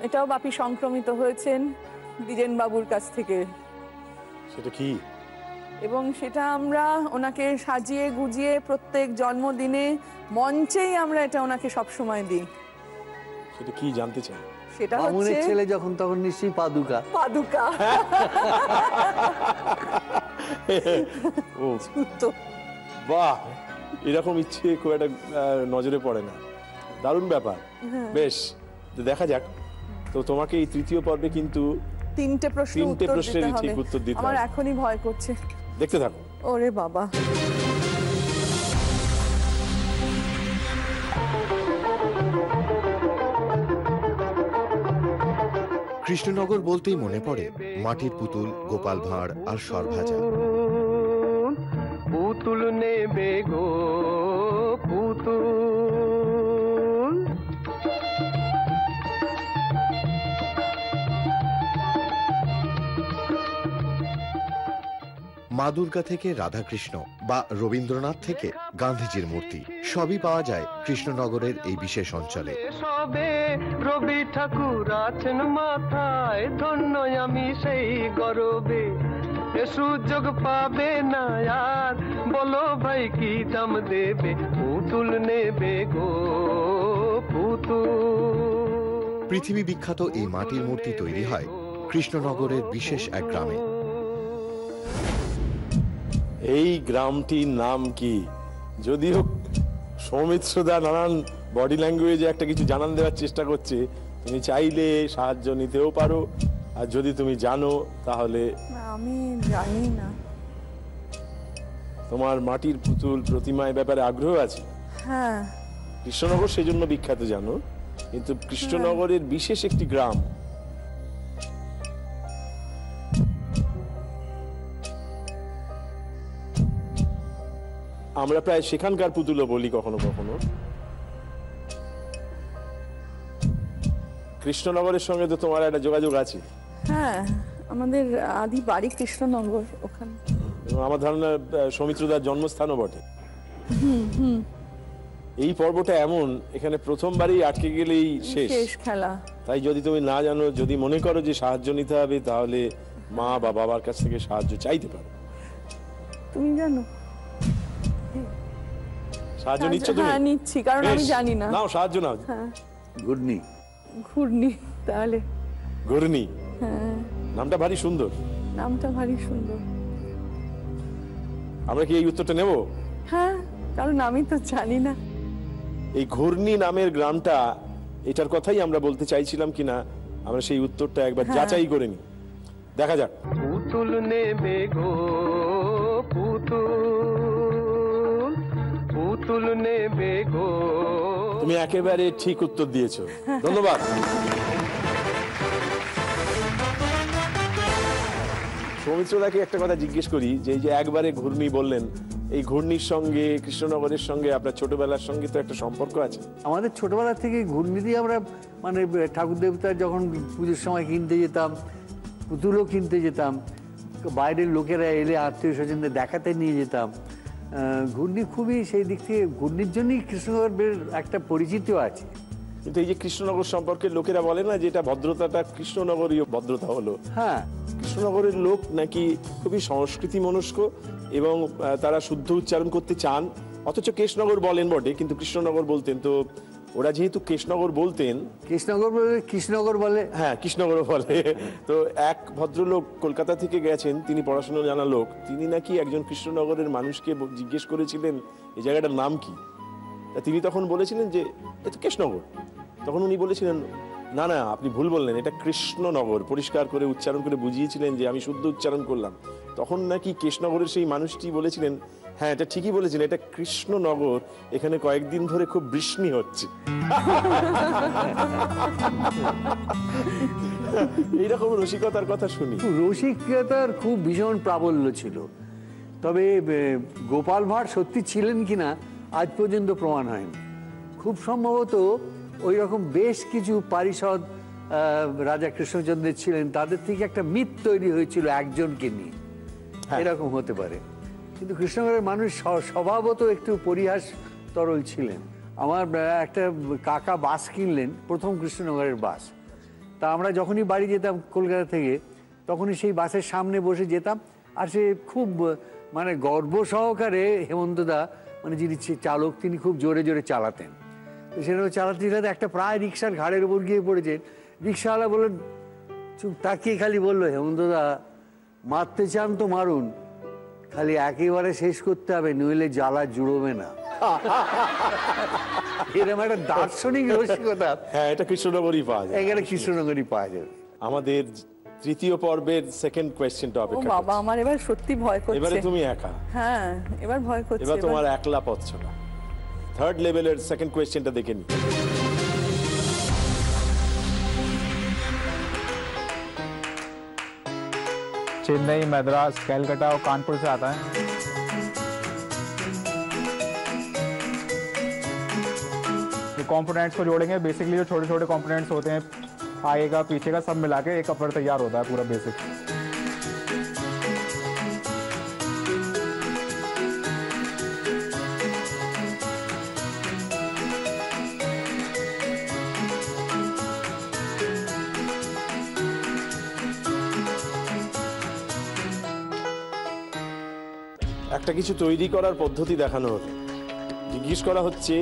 এটাও বাপি সংক্রমিত হয়েছেন দ্বিজেন বাবুর কাছ থেকে। সেটা কি? এবং সেটা আমরা ওনাকে সাজিয়ে গুজিয়ে প্রত্যেক জন্মদিনে মঞ্চেই আমরা এটা ওনাকে সবসময় দিই। সেটা কি জানতে চাই? সেটা মামুনের হচ্ছে ছেলে যখন তখন নিশ্চয়ই পাদুকা। পাদুকা। ও বাহ, এরকম ইচ্ছে খুব একটা নজরে পড়ে না। দারুণ ব্যাপার। বেশ, দেখা যাক। তো তোমাকে এই তৃতীয় পর্বে কিন্তু তিনটে প্রশ্নের ঠিক উত্তর দিতে হবে। আমার এখনই ভয় করছে। দেখতে থাকো। ওরে বাবা। কৃষ্ণনগর বলতেই মনে পড়ে মাটির পুতুল, গোপাল ভাঁড় আর সরভাজা। পুতুল নেবে গো পুতুল। মা দুর্গা থেকে রাধাকৃষ্ণ বা রবীন্দ্রনাথ থেকে গান্ধীজির মূর্তি সবই পাওয়া যায় কৃষ্ণনগরের এই বিশেষ অঞ্চলে। সবে রবি ঠাকুর আছেন মাথায়, ধন্য আমি সেই গরবে। এ সুযোগ পাবে না আর, বলো ভাই কি দাম দেবে, পুতুল নেবে গো পুতুল। পৃথিবী বিখ্যাত এই মাটির মূর্তি তৈরি হয় কৃষ্ণনগরের বিশেষ এক গ্রামে। এই গ্রামটির নাম কি? যদিও সৌমিত্রদা নানান বডি ল্যাঙ্গুয়েজে একটা কিছু জানান দেওয়ার চেষ্টা করছে, তুমি চাইলে সাহায্য নিতেও পারো, আর যদি তুমি জানো তাহলে। আমি জানি না। তোমার মাটির পুতুল প্রতিমায় ব্যাপারে আগ্রহ আছে। হ্যাঁ কৃষ্ণনগর সেই জন্য বিখ্যাত জানো, কিন্তু কৃষ্ণনগরের বিশেষ একটি গ্রাম, আমরা প্রায় সেখানকার পুতুলও বলি কখনো কখনো। কৃষ্ণনগরের সঙ্গে তো তোমার একটা যোগাযোগ আছে। হ্যাঁ, আমাদের আদি বাড়ি কৃষ্ণনগর, ওখানে। এবং আমার ধারণা সৌমিত্রদার জন্মস্থানও বটে। এই পর্বটা এমন, এখানে প্রথমবারই আটকে গেলেই শেষ খেলা। তাই যদি তুমি না জানো, যদি মনে করো যে সাহায্য নিতে হবে, তাহলে মা বা বাবার কাছ থেকে সাহায্য চাইতে পারো। তুমি জানো? সাহায্য নিচ্ছ তুমি? হ্যাঁ নিচ্ছি, কারণ আমি জানি না। নাও সাহায্য নাও। হ্যাঁ, ঘূর্ণি। ঘূর্ণি। তাহলে ঘূর্ণি, হ্যাঁ, নামটা ভারী সুন্দর। নামটা ভারী সুন্দর। আমরা কি এই উত্তরটা নেব? হ্যাঁ, কারণ আমি তো জানি না। এই ঘূর্ণি নামের গ্রামটা, এটার কথাই আমরা বলতে চাইছিলাম কিনা, আমরা সেই উত্তরটা একবার যাচাই করে নিই। দেখা যাক। পুতুল নেবে গো পুতুল, পুতুল নেবে গো। তুমি একেবারে ঠিক উত্তর দিয়েছো, ধন্যবাদ। সৌমিত্রদাকে একটা কথা জিজ্ঞেস করি, যে এই যে একবারে ঘূর্ণি বললেন, এই ঘূর্ণির সঙ্গে কৃষ্ণনগরের সঙ্গে আপনার ছোটবেলার সঙ্গে তো একটা সম্পর্ক আছে। আমাদের ছোটবেলা থেকে ঘূর্ণি দিয়ে আমরা মানে ঠাকুর দেবতার যখন পুজোর সময় কিনতে যেতাম, পুতুলও কিনতে যেতাম, বাইরের লোকেরা এলে আত্মীয় স্বজনদের দেখাতে নিয়ে যেতাম। ঘূর্ণি খুবই সেই দিক থেকে, ঘূর্ণির জন্যই কৃষ্ণনগরের একটা পরিচিতিও আছে। কিন্তু এই যে কৃষ্ণনগর সম্পর্কে লোকেরা বলে না যে এটা ভদ্রতাটা কৃষ্ণনগরীয় ভদ্রতা হলো। হ্যাঁ, কৃষ্ণনগরের লোক নাকি খুবই সংস্কৃতি মনস্ক এবং তারা শুদ্ধ উচ্চারণ করতে চান, অথচ কৃষ্ণনগর বলেন বটে, কিন্তু কৃষ্ণনগর বলতেন। তো ওরা যেহেতু কৃষ্ণনগর বলতেন, কৃষ্ণনগর বলে, হ্যাঁ কৃষ্ণনগর বলে। তো এক ভদ্রলোক কলকাতা থেকে গেছেন, তিনি পড়াশোনা জানা লোক, তিনি নাকি একজন কৃষ্ণনগরের মানুষকে জিজ্ঞেস করেছিলেন এই জায়গাটার নাম কি। তিনি তখন বলেছিলেন যে এটা কৃষ্ণনগর। তখন উনি বলেছিলেন না না, আপনি ভুল বললেন, এটা কৃষ্ণনগর। পরিষ্কার করে উচ্চারণ করে বুঝিয়েছিলেন যে আমি শুদ্ধ উচ্চারণ করলাম। তখন নাকি কৃষ্ণনগরের সেই মানুষটি বলেছিলেন, হ্যাঁ এটা ঠিকই বলেছেন, এটা কৃষ্ণনগর, এখানে কয়েকদিন ধরে খুব বৃষ্টি হচ্ছে। এইরকম রসিকতার কথা শুনি। রসিকতার খুব ভীষণ প্রাবল্য ছিল, তবে গোপাল ভাঁড় সত্যি ছিলেন কিনা আজ পর্যন্ত প্রমাণ হয়নি। খুব সম্ভবত ওই রকম বেশ কিছু পারিষদ রাজা কৃষ্ণচন্দ্রের ছিলেন, তাদের থেকে একটা মিথ তৈরি হয়েছিল একজনকে নিয়ে, এরকম হতে পারে। কিন্তু কৃষ্ণনগরের মানুষ স্বভাবত একটু পরিহাস তরল ছিলেন। আমার একটা কাকা বাস কিনলেন, প্রথম কৃষ্ণনগরের বাস। তা আমরা যখনই বাড়ি যেতাম কলকাতা থেকে, তখনই সেই বাসের সামনে বসে যেতাম, আর সে খুব মানে গর্ব সহকারে হেমন্তদা, মানে যিনি চালক, তিনি খুব জোরে জোরে চালাতেন। তো সেটা চালাতে চালাতে একটা প্রায় রিক্সার ঘাড়ের উপর গিয়ে পড়েছেন। রিক্সাওয়ালা বললেন, চুপ তাকিয়ে খালি বললো, হেমন্তদা মারতে চান তো মারুন, খালি একেবারে শেষ করতে হবে, নইলে জ্বালা জুড়বে না। এরকম একটা দার্শনিক রসিকতা, হ্যাঁ এটা কৃষ্ণনগরই পাওয়া যায়, এখানে কৃষ্ণনগরই পাওয়া যাবে। আমাদের তৃতীয় পর্বের সেকেন্ড কোয়েশ্চেনটা অপেক্ষা করছে। বাবা, আমার এবার সত্যি ভয় করছে। এবারে তুমি একা। হ্যাঁ, এবার ভয় করছে। এবার তোমার একলা পথ চলা। থার্ড লেভেলের সেকেন্ড কোয়েশ্চেনটা দেখে নি। चेन्नई, मद्रास, कैलकाटा और कानपुर से आता है। जो कंपोनेंट्स को जोड़ेंगे, बेसिकली जो छोटे छोटे कंपोनेंट्स होते हैं, आगे का पीछे का सब मिला के एक कपड़ा तैयार होता है पूरा बेसिक। একটা কিছু তৈরি করার পদ্ধতি দেখানো হলো, জিজ্ঞেস করা হচ্ছে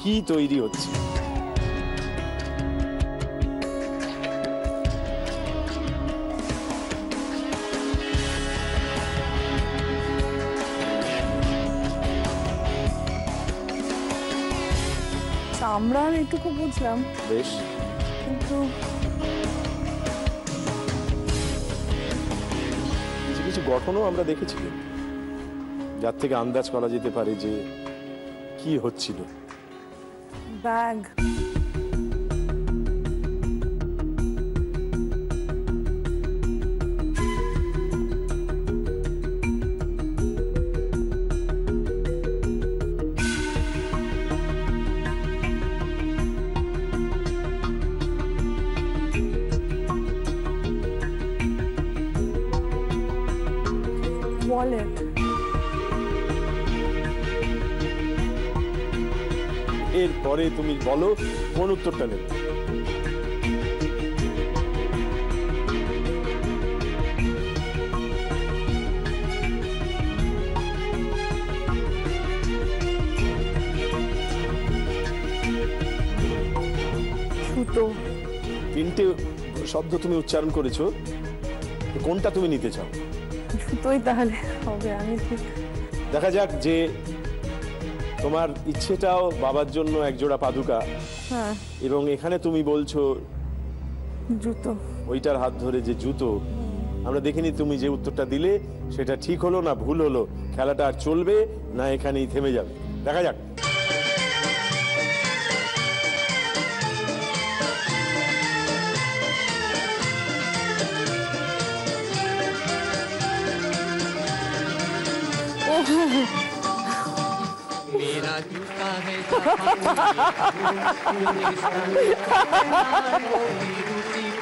কি তৈরি হচ্ছে। আমরা এইটুকু বুঝলাম, বেশ, কিন্তু কিছু কিছু গঠনও আমরা দেখেছি, যার থেকে আন্দাজ করা যেতে পারে যে কি হচ্ছিল? ব্যাগ। ওয়ালেট। এরপরে তুমি বলো কোন উত্তরটা নেবে। জুতো। তিনটে শব্দ তুমি উচ্চারণ করেছো, কোনটা তুমি নিতে চাও? জুতোই তাহলে হবে, আমি ঠিক। দেখা যাক যে তোমার ইচ্ছেটাও বাবার জন্য একজোড়া পাদুকা, হ্যাঁ, এবং এখানে তুমি বলছো জুতো। ওইটার হাত ধরে যে জুতো। আমরা দেখিনি তুমি যে উত্তরটা দিলে সেটা ঠিক হলো না ভুল হলো, খেলাটা আর চলবে না এখানেই থেমে যাবে, দেখা যাক। मेरा जूता है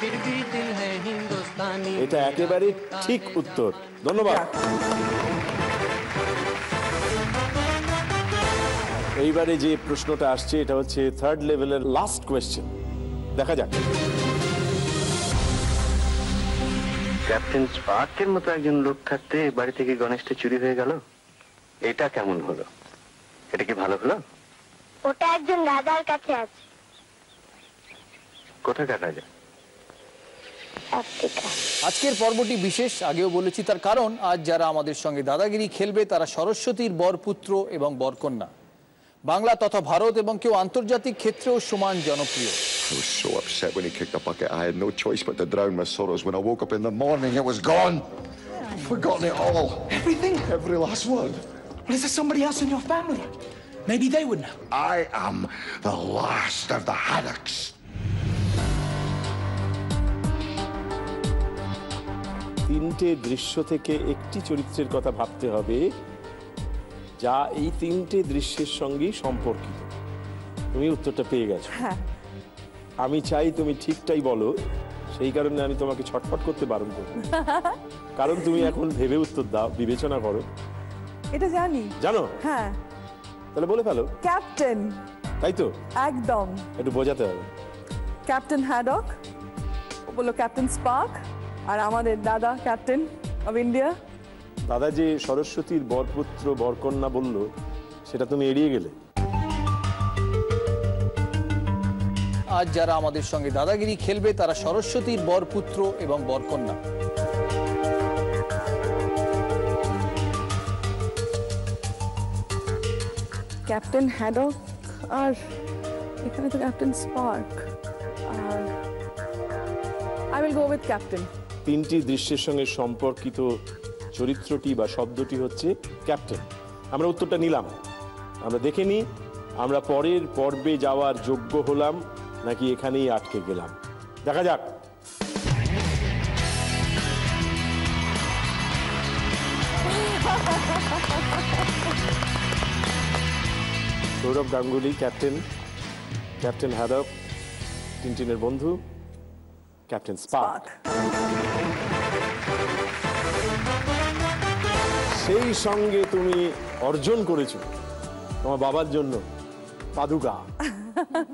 फिर भी दिल है हिंदुस्तानी। এটা একেবারে ঠিক উত্তর, ধন্যবাদ। এইবারে যে প্রশ্নটা আসছে এটা হচ্ছে থার্ড লেভেলের লাস্ট কোয়েশ্চেন, দেখা যাক। ক্যাপ্টেন স্পার্কের মতো একজন লোক থাকতে বাড়ি থেকে গণেশটা চুরি হয়ে গেল, এটা কেমন হলো? এটা কি ভালো হলো? ওটা একজন রাজার কাছে আছে। কোথাকার রাজা? আফ্রিকা। আজকের পর্বটি বিশেষ, আগেও বলেছি, তার কারণ আজ যারা আমাদের সঙ্গে দাদাগিরি খেলবে তারা সরস্বতীর বরপুত্র এবং বরকন্যা। বাংলা তথা ভারত এবং কেউ আন্তর্জাতিক ক্ষেত্রেও সমান জনপ্রিয়। I was so upset when he kicked the bucket. I had no choice but to drown my sorrows. When I woke up in the morning, it was gone. I'd forgotten it all. Everything? Every last one. Well, is there somebody else in your family? Maybe they would know. I am the last of the Haddocks. তিনটে দৃশ্য থেকে একটি চরিত্রের কথা ভাবতে হবে যা এই তিনটে দৃশ্যের সঙ্গেই সম্পর্কিত। তুমি উত্তরটা পেয়ে গেছো। হ্যাঁ, আমি চাই তুমি ঠিকটাই বলো, সেই কারণে আমি তোমাকে ছটফট করতে বারণ করব, কারণ তুমি এখন ভেবে উত্তর দাও, বিবেচনা করো। এটা জানি। জানো? হ্যাঁ। তাহলে বলে ফেলো। ক্যাপ্টেন। তাই তো? একদম। একটু বোঝাতে হবে। ক্যাপ্টেন হ্যাডক, ও বললো ক্যাপ্টেন স্পার্ক, আর আমাদের দাদা ক্যাপ্টেন অফ ইন্ডিয়া। দাদা যে সরস্বতীর বরপুত্র বরকন্যা বলল সেটা তুমি এড়িয়ে গেলে। আজ যারা আমাদের সঙ্গে দাদাগিরি খেলবে তারা সরস্বতীর বরপুত্র এবং বরকন্যা। ক্যাপ্টেন হ্যাডক, আর এখানে তো ক্যাপ্টেন স্পার্ক, আর I will go with captain. তিনটি দৃশ্যের সঙ্গে সম্পর্কিত চরিত্রটি বা শব্দটি হচ্ছে ক্যাপ্টেন। আমরা উত্তরটা নিলাম, আমরা দেখে নিই আমরা পরের পর্বে যাওয়ার যোগ্য হলাম নাকি এখানেই আটকে গেলাম, দেখা যাক। Sourav Ganguly captain, captain Haddock টিনটিনের বন্ধু ক্যাপ্টেন স্পার্ক। সেই সঙ্গে তুমি অর্জন করেছো তোমার বাবার জন্য পাদুকা।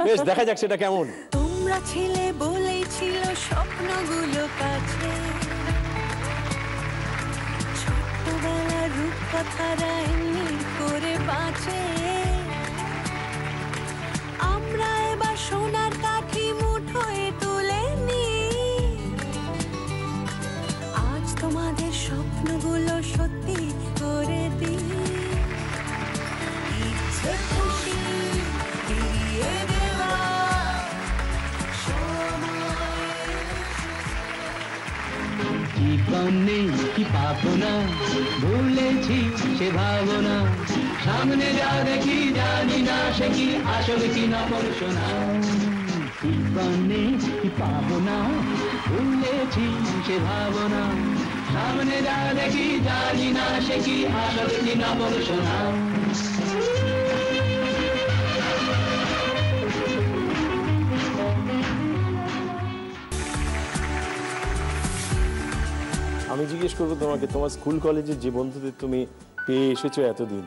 বেশ, দেখা যাক সেটা কেমন। তোমরা ছিলে বলেই ছিল স্বপ্নগুলো কাছে, ছোট্টবেলার রূপকথারা এমনি করে বাঁচে। আমরা এবার সোনার কাঠি মুঠোয় তুলে নি, আজ তোমাদের স্বপ্নগুলো সত্যি করে দিই। ইচ্ছে খুশি ফিরিয়ে দেওয়া সময়। জীবন নেই কি পাবো না, ভুলেছি সে ভাবনা, সামনে যা দেখি জানি না সে কি আসলে কি নকল শোনা। জীবন নেই কি পাবো না, ভুলেছি সে ভাবনা, সামনে যা দেখি জানি না সে কি আসলে কি নকল শোনা। আমি জিজ্ঞেস করবো তোমাকে, তোমার স্কুল কলেজের যে বন্ধুদের তুমি পেয়ে এসেছো এতদিন,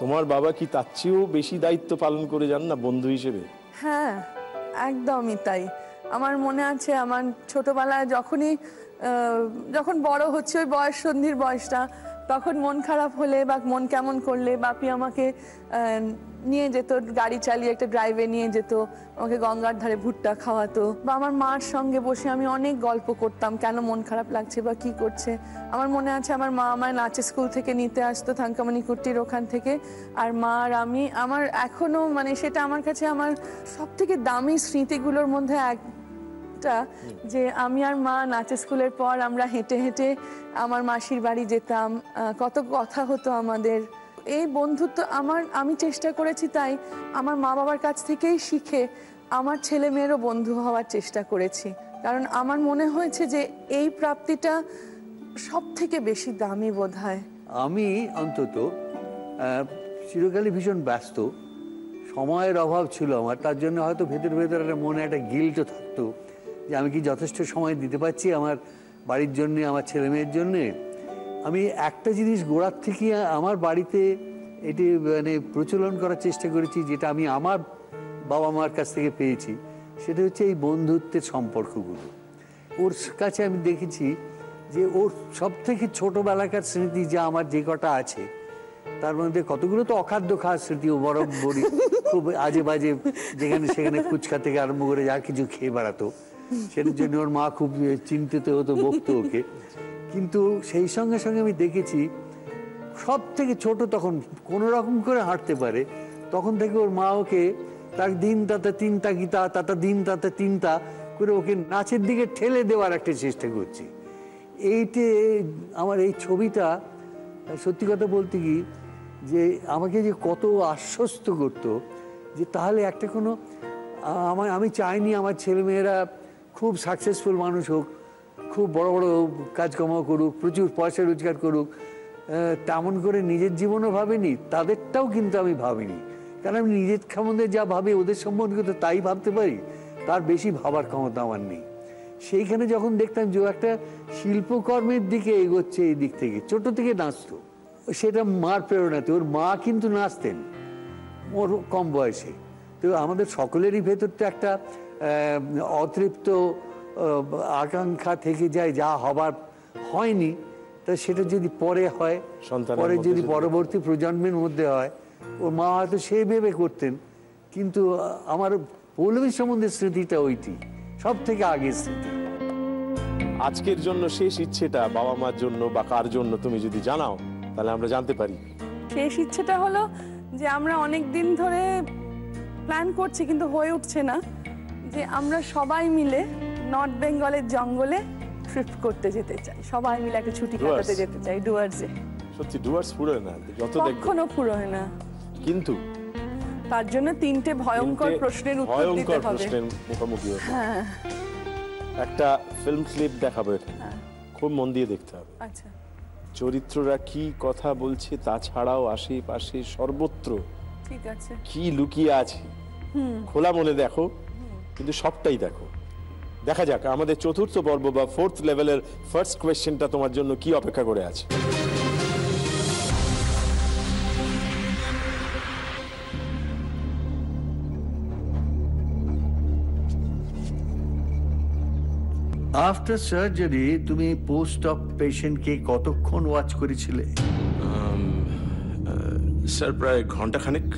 তোমার বাবা কি তার চেয়েও বেশি দায়িত্ব পালন করে যান না বন্ধু হিসেবে? হ্যাঁ, একদমই তাই। আমার মনে আছে আমার ছোটবেলায় যখন বড় হচ্ছে, ওই বয়স সন্ধির বয়সটা, তখন মন খারাপ হলে বা মন কেমন করলে বাপি আমাকে নিয়ে যেত, গাড়ি চালিয়ে একটা ড্রাইভে নিয়ে যেত, আমাকে গঙ্গার ধারে ভুট্টা খাওয়াতো, বা আমার মার সঙ্গে বসে আমি অনেক গল্প করতাম কেন মন খারাপ লাগছে বা কি করছে। আমার মনে আছে আমার মা আমায় নাচের স্কুল থেকে নিতে আসতো, থাঙ্কামানি কুট্টির ওখান থেকে, আর মা আর আমি, আমার এখনো মানে সেটা আমার কাছে আমার সব থেকে দামি স্মৃতিগুলোর মধ্যে একটা, যে আমি আর মা নাচের স্কুলের পর আমরা হেঁটে হেঁটে আমার মাসির বাড়ি যেতাম, কত কথা হতো আমাদের। এই বন্ধুত্ব আমি চেষ্টা করেছি, তাই আমার মা বাবার কাছ থেকেই শিখে আমার ছেলে মেয়েরও বন্ধু হওয়ার চেষ্টা করেছি, কারণ আমার মনে হয়েছে যে এই প্রাপ্তিটা সব থেকে বেশি দামি বোধহয়। আমি অন্তত চিরকালই ভীষণ ব্যস্ত, সময়ের অভাব ছিল আমার, তার জন্য হয়তো ভেতর ভেতর মনে একটা গিল্টও থাকতো যে আমি কি যথেষ্ট সময় দিতে পারছি আমার বাড়ির জন্যে, আমার ছেলে মেয়ের জন্যে। আমি একটা জিনিস গোড়ার থেকে আমার বাড়িতে এটি মানে প্রচলন করার চেষ্টা করেছি, যেটা আমি আমার বাবা মার কাছ থেকে পেয়েছি, সেটা হচ্ছে এই বন্ধুত্বের সম্পর্কগুলো। ওর কাছে আমি দেখেছি যে ওর সব থেকে ছোটোবেলাকার স্মৃতি যা আমার যে কটা আছে, তার মধ্যে কতগুলো তো অখাদ্য খাওয়ার স্মৃতি, ও বরফ বড়ি খুব আজে বাজে যেখানে সেখানে ফুচকা থেকে আরম্ভ করে যা কিছু খেয়ে বেড়াতো, সেটার জন্য ওর মা খুব চিন্তিত হতো, বকতো ওকে। কিন্তু সেই সঙ্গে সঙ্গে আমি দেখেছি সব থেকে ছোট তখন কোনো রকম করে হাঁটতে পারে, তখন থেকে ওর মা ওকে তার দিন তাতে তিনটা গীতা, তাতে দিন তাতে তিনটা করে ওকে নাচের দিকে ঠেলে দেওয়ার একটা চেষ্টা করছি। এইতে আমার এই ছবিটা সত্যি কথা বলতে কি, যে আমাকে যে কত আশ্বস্ত করতো যে তাহলে একটা কোনো আমি চাইনি আমার ছেলেমেয়েরা খুব সাকসেসফুল মানুষ হোক, খুব বড় বড় কাজকর্ম করুক, প্রচুর পয়সা রোজগার করুক, তেমন করে নিজের জীবনও ভাবিনি, তাদেরটাও কিন্তু আমি ভাবিনি, কারণ আমি নিজের সম্বন্ধে যা ভাবি ওদের সম্বন্ধে তো তাই ভাবতে পারি, তার বেশি ভাবার ক্ষমতা আমার নেই। সেইখানে যখন দেখতাম যে একটা শিল্পকর্মের দিকে এগোচ্ছে, এই দিক থেকে ছোট থেকে নাচতো, সেটা মার প্রেরণাতে। ওর মা কিন্তু নাচতেন ওর কম বয়সে। তো আমাদের সকলেরই ভেতর তো একটা অতৃপ্ত আকাঙ্ক্ষা থেকে যায়, যা হবার হয়নি, তা সেটা যদি পরে হয়, পরে যদি পরবর্তী প্রজন্মের মধ্যে হয়, ওর মা হয়তো সেই ভেবে করতেন। কিন্তু আমার পৌলমী সম্বন্ধে স্মৃতিটা ওইটি সব থেকে আগের স্মৃতি। আজকের জন্য শেষ ইচ্ছেটা বাবা মার জন্য বা কার জন্য তুমি যদি জানাও তাহলে আমরা জানতে পারি। শেষ ইচ্ছেটা হলো যে আমরা অনেক দিন ধরে প্ল্যান করছি কিন্তু হয়ে উঠছে না, যে আমরা সবাই মিলে নর্থ বেঙ্গলের জঙ্গলে ট্রিপ করতে যেতে চাই, সবাই মিলে একটা ছুটি কাটাতে যেতে চাই ডুয়ার্সে। সত্যি ডুয়ার্স ফুরোয় না, যত কখনো ফুরোয় না, কিন্তু তার জন্য তিনটে ভয়ঙ্কর প্রশ্নের উত্তর দিতে হবে, প্রশ্নের মুখোমুখি হতে হবে। হ্যাঁ, একটা ফিল্ম ক্লিপ দেখাবো এখানে, খুব মন দিয়ে দেখতে হবে। আচ্ছা, চরিত্ররা কি কথা বলছে, তাছাড়াও আশেপাশে সর্বত্র ঠিক আছে কি লুকিয়ে আছে, খোলা মনে দেখো, কিন্তু সবটাই দেখো। দেখা যাক আমাদের চতুর্থ পর্ব বা ফোর্থ লেভেলের ফার্স্ট কোয়েশ্চেনটা তোমার জন্য কি অপেক্ষা করে আছে। আফটার সার্জারি তুমি পোস্ট অফ পেশেন্টকে কতক্ষণ ওয়াচ করেছিলে? স্যার প্রায় ঘন্টাখানেক।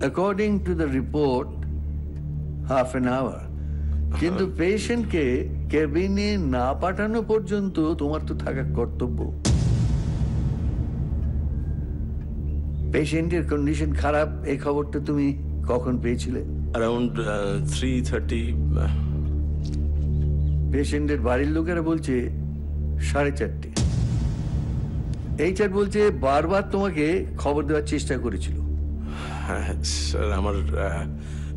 According to the report half an hour. কিন্তু পেশেন্টকে কেবিনে না পাঠানো পর্যন্ত তোমার তো থাকা কর্তব্য। পেশেন্টের কন্ডিশন খারাপ এই খবরটা তুমি কখন পেয়েছিলে? অ্যারাউন্ড 3:30। পেশেন্টের বাড়ির লোকেরা বলছে 4:30। এইচআর বলছে বারবার তোমাকে খবর দেওয়ার চেষ্টা করেছিল। হ্যাঁ স্যার,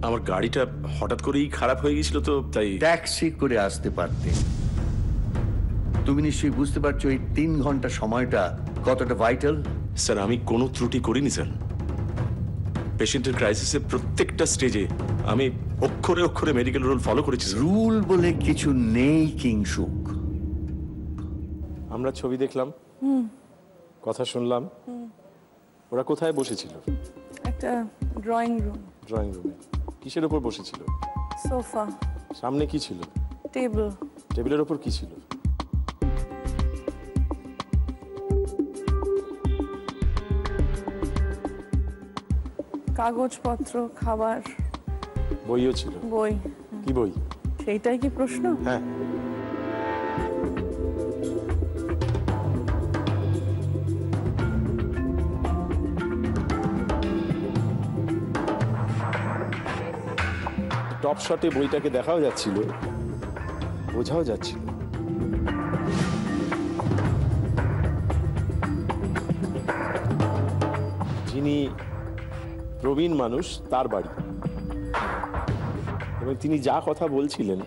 আমার গাড়িটা হঠাৎ করেই খারাপ হয়ে গেছিল, তো তাই ট্যাক্সি করে আসতে পারতে। তুমি নিশ্চয়ই বুঝতে পারছো এই 3 ঘন্টা সময়টা কতটা ভাইটাল। স্যার, আমি কোনো ত্রুটি করিনি স্যার। পেশেন্টের ক্রাইসিসের প্রত্যেকটা স্টেজে আমি অক্ষরে অক্ষরে মেডিকেল রুল ফলো করেছি। রুল বলে কিছু নেই কিংসুক। আমরা ছবি দেখলাম, কথা শুনলাম। ওরা কোথায় বসেছিল? একটা ড্রয়িং রুম। ড্রয়িং রুমে। কিসের ওপর বসেছিল? সোফা। সামনে কি ছিল? টেবিল। টেবিলের ওপর কি ছিল? কাগজপত্র, খাবার। বইও ছিল? বই। কি বই? সেইটাই কি প্রশ্ন? হ্যাঁ। টপ শটে বইটাকে দেখাও যাচ্ছিল, বোঝাও যাচ্ছিল। যিনি প্রবীণ মানুষ তার বাড়ি, এবং তিনি যা কথা বলছিলেন,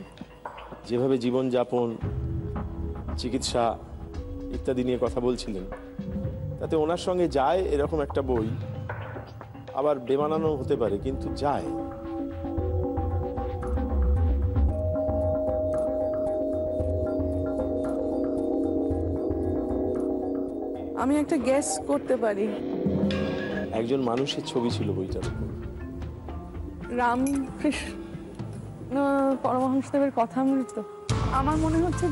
যেভাবে জীবনযাপন, চিকিৎসা ইত্যাদি নিয়ে কথা বলছিলেন, তাতে ওনার সঙ্গে যায় এরকম একটা বই। আবার বেমানানো হতে পারে, কিন্তু যায়। আমি একটা গেস করতে পারি। একজন মানুষের ছবি ছিল বইটার উপর। রামকৃষ্ণ পরমহংসদেবের কথামৃত। আমার মনে হচ্ছে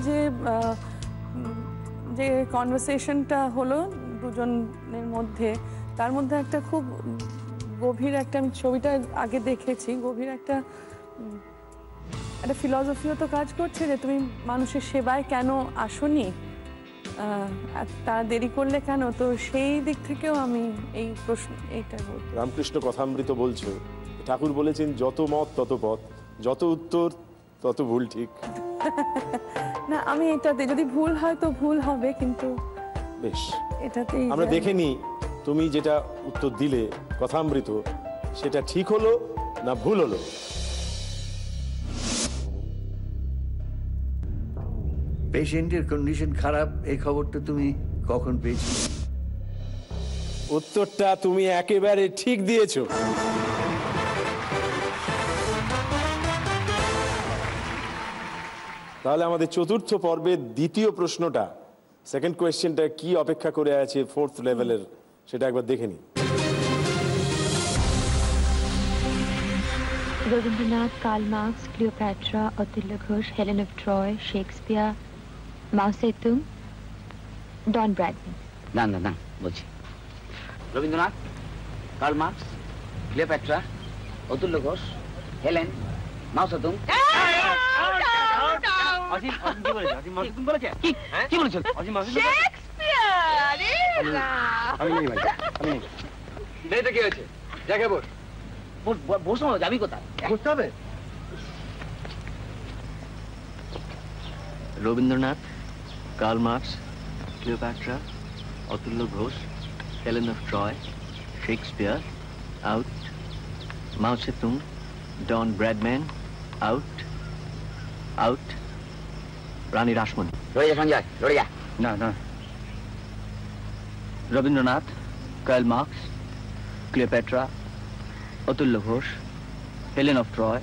যে কনভারসেশনটা হলো দুজনের মধ্যে, তার মধ্যে একটা খুব গভীর একটা, আমি ছবিটা আগে দেখেছি, গভীর একটা ফিলসফিও তো কাজ করছে যে তুমি মানুষের সেবায় কেন আসনি, তারা দেরি করলে কেন। তো সেই দিক থেকেও আমি এই প্রশ্ন এইটা বলব। রামকৃষ্ণ কথামৃত বলছো, ঠাকুর বলেছেন যত মত তত পথ, যত উত্তর তত ভুল। ঠিক না, আমি এটাতে যদি ভুল হয় তো ভুল হবে, কিন্তু বেশ এটাতেই আমরা দেখে নি তুমি যেটা উত্তর দিলে কথামৃত, সেটা ঠিক হলো না ভুল হলো। পেশেন্টের কন্ডিশন খারাপ, এই খবরটা তুমি কখন পেয়েছো? উত্তরটা তুমি একেবারে ঠিক দিয়েছো। তাহলে আমাদের চতুর্থ পর্বের দ্বিতীয় প্রশ্নটা, সেকেন্ড কোয়েশ্চেনটা কি অপেক্ষা করে আছে 4th লেভেলের, সেটা একবার দেখে নিই। Rabindranath, Karl Marx, Cleopatra, Atulya Ghosh, Helen of Troy, Shakespeare, Mao Tsetung, Don Bradman. না না না, বলছি Rabindranath, Karl Marx, Cleopatra, Atulya Ghosh, Helen, Mao Tsetung. যাবি কোথায়? বুঝতে হবে। Rabindranath, Karl Marx, Cleopatra, Atulya Ghosh, Helen of Troy, Shakespeare, out. Mao Tsetung, Don Bradman, out. Out. Rani Rashmoni. Sanjay, না না। Rabindranath, Karl Marx, Cleopatra, Atulya Ghosh, Helen of Troy,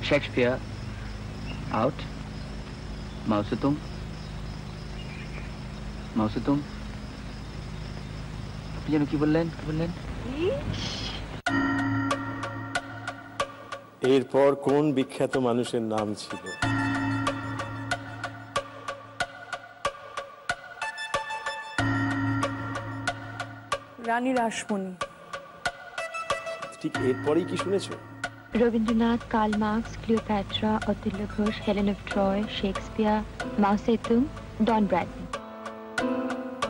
Shakespeare, out. Mao Zedong. মাও সেতুং। আপনি যেন কি বললেন? এরপর কোন বিখ্যাত মানুষের নাম ছিল? রানী রাসমণি। ঠিক এরপরেই কি শুনেছো? Rabindranath, Karl Marx, Cleopatra, Atulya Ghosh, Helen of Troy, Shakespeare, Mao Tsetung, Don Bradman.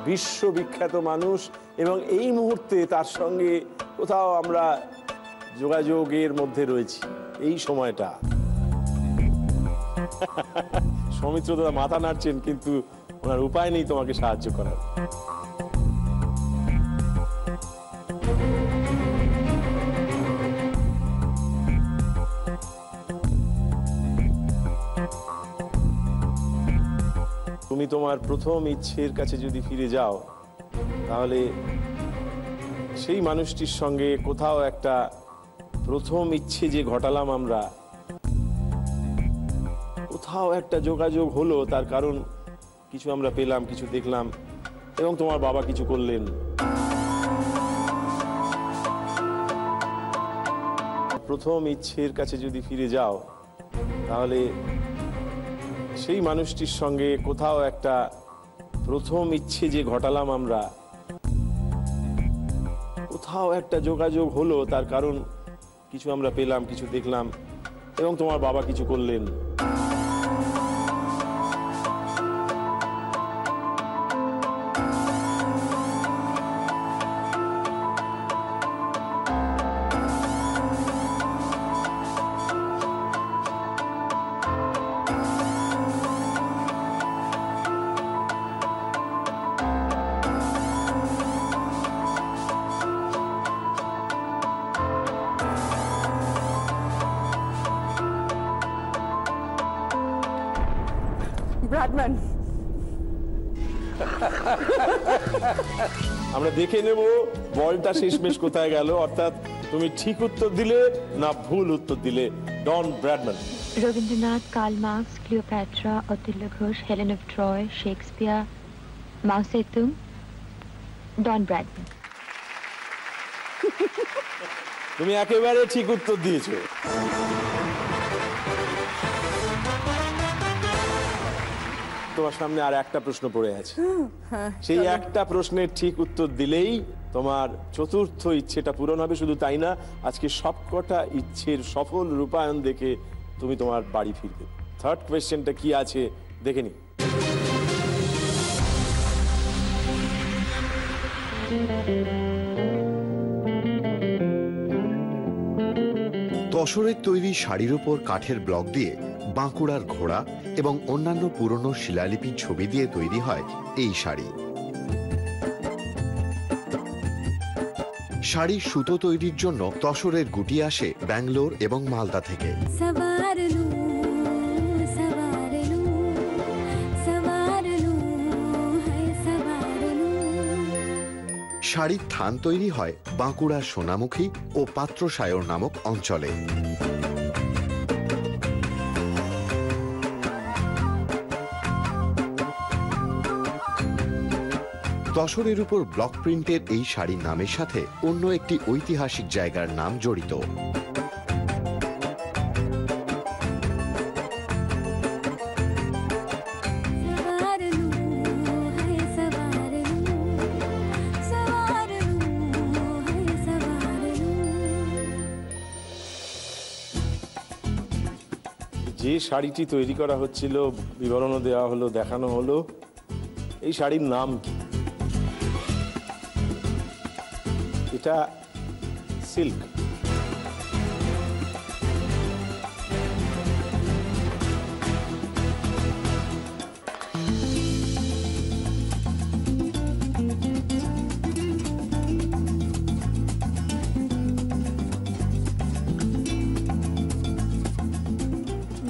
বিশ্ববিখ্যাত মানুষ, এবং এই মুহূর্তে তার সঙ্গে কোথাও আমরা যোগাযোগের মধ্যে রয়েছি এই সময়টা। সৌমিত্র দাদা মাথা নাড়ছেন, কিন্তু ওনার উপায় নেই তোমাকে সাহায্য করার। তুমি তোমার প্রথম ইচ্ছের কাছে যদি ফিরে যাও, তাহলে সেই মানুষটির সঙ্গে কোথাও একটা প্রথম ইচ্ছে যে ঘটালাম আমরা, কোথাও একটা যোগাযোগ হলো। তার কারণ কিছু আমরা পেলাম, কিছু দেখলাম, এবং তোমার বাবা কিছু করলেন। প্রথম ইচ্ছের কাছে যদি ফিরে যাও, তাহলে সেই মানুষটির সঙ্গে কোথাও একটা প্রথম ইচ্ছে যে ঘটালাম আমরা, কোথাও একটা যোগাযোগ হলো। তার কারণ কিছু আমরা পেলাম, কিছু দেখলাম, এবং তোমার বাবা কিছু করলেন। ব্র্যাডম্যান। আমরা দেখে নেব বলটা শেষমেশ কোথায় গেল, অর্থাৎ তুমি ঠিক উত্তর দিলে না ভুল উত্তর দিলে। Don Bradman. Rabindranath, Karl Marx, Cleopatra, Atulya Ghosh, Helen of Troy, Shakespeare, Mao Tsetung, Don Bradman. তুমি একেবারে ঠিক উত্তর দিয়েছো। তোমার সামনে আর একটা প্রশ্ন পড়ে আছে। সেই একটা প্রশ্নের ঠিক উত্তর দিলেই তোমার চতুর্থ ইচ্ছেটা পূরণ হবে। শুধু তাই না, আজকে সবকটা ইচ্ছের সফল রূপায়ণ দেখে তুমি তোমার বাড়ি ফিরবে। থার্ড কোয়েশ্চেনটা কি আছে দেখে নি। তসরের তৈরি শাড়ির উপর কাঠের ব্লক দিয়ে বাঁকুড়ার ঘোড়া এবং অন্যান্য পুরনো শিলালিপির ছবি দিয়ে তৈরি হয় এই শাড়ি। শাড়ির সুতো তৈরির জন্য তসরের গুটি আসে ব্যাঙ্গালোর এবং মালদা থেকে। শাড়ির থান তৈরি হয় বাঁকুড়ার সোনামুখী ও পাত্রসায়র নামক অঞ্চলে। তসরের উপর ব্লক প্রিন্টের এই শাড়ির নামের সাথে অন্য একটি ঐতিহাসিক জায়গার নাম জড়িত। যে শাড়িটি তৈরি করা হচ্ছিল, বিবরণও দেওয়া হলো, দেখানো হলো, এই শাড়ির নাম কি? এটা সিল্ক।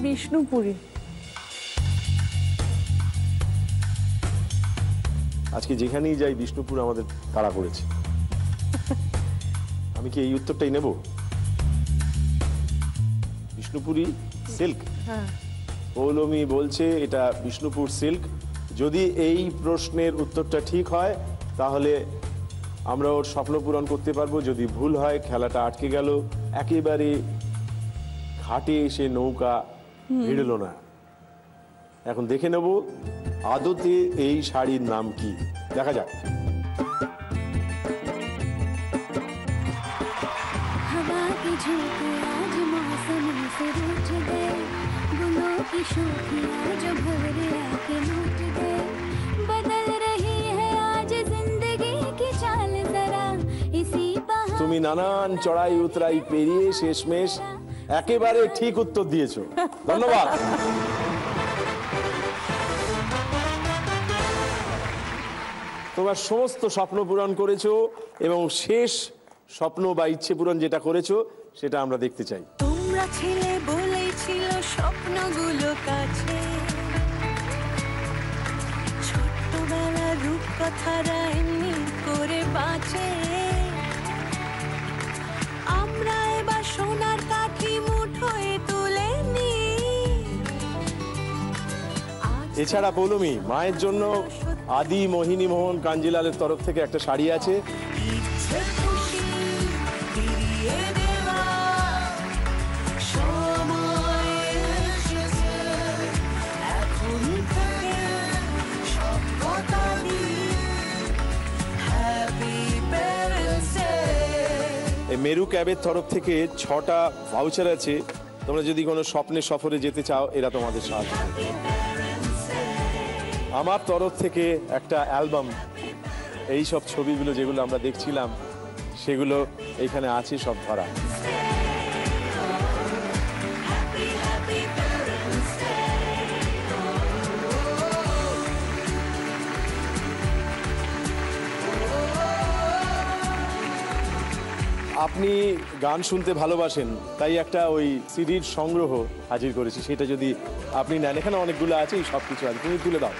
বিষ্ণুপুরি। আজকে যেখানেই যাই বিষ্ণুপুর আমাদের তাড়া করেছে। আমি কি এই উত্তরটাই নেব? বিষ্ণুপুরি সিল্ক। পৌলমী বলছে এটা বিষ্ণুপুর সিল্ক। যদি এই প্রশ্নের উত্তরটা ঠিক হয় তাহলে আমরা ওর স্বপ্ন পূরণ করতে পারবো। যদি ভুল হয় খেলাটা আটকে গেল, একেবারে ঘাটে এসে নৌকা ভিড়ল না। এখন দেখে নেব আদতে এই শাড়ির নাম কি। দেখা যাক। তুমি নানান চড়াই উতরাই পেরিয়ে শেষমেশ একেবারে ঠিক উত্তর দিয়েছো। ধন্যবাদ। তোমার সমস্ত স্বপ্ন পূরণ করেছো এবং শেষ স্বপ্ন বা ইচ্ছে পূরণ যেটা করেছো সেটা আমরা দেখতে চাই। তোমরা ছিলে বলেই ছিল স্বপ্নগুলো কাছে, ছোট্টবেলার রূপকথারা এমনি করে বাঁচে। আমরা এবার সোনার কাঠি মুঠোয় তুলে নি। এছাড়া পৌলমী, মায়ের জন্য আদি মোহিনী মোহন কাঞ্জিলালের তরফ থেকে একটা শাড়ি আছে। ইচ্ছে খুশি ফিরিয়ে দেওয়া সময় এসেছে, এখন থেকে সব কথা হ্যাপি প্যারেন্টস ডে। এই মেরু ক্যাবের তরফ থেকে 6টা ভাউচার আছে, তোমরা যদি কোনো স্বপ্নের সফরে যেতে চাও এরা তোমাদের সাহায্য করবে। আমার তরফ থেকে একটা অ্যালবাম, এই সব ছবিগুলো যেগুলো আমরা দেখছিলাম সেগুলো এখানে আছে সব ধরা। আপনি গান শুনতে ভালোবাসেন, তাই একটা ওই সিডির সংগ্রহ হাজির করেছি, সেটা যদি আপনি নেন। এখানে অনেকগুলো আছে, সব কিছু আছে, তুমি তুলে দাও।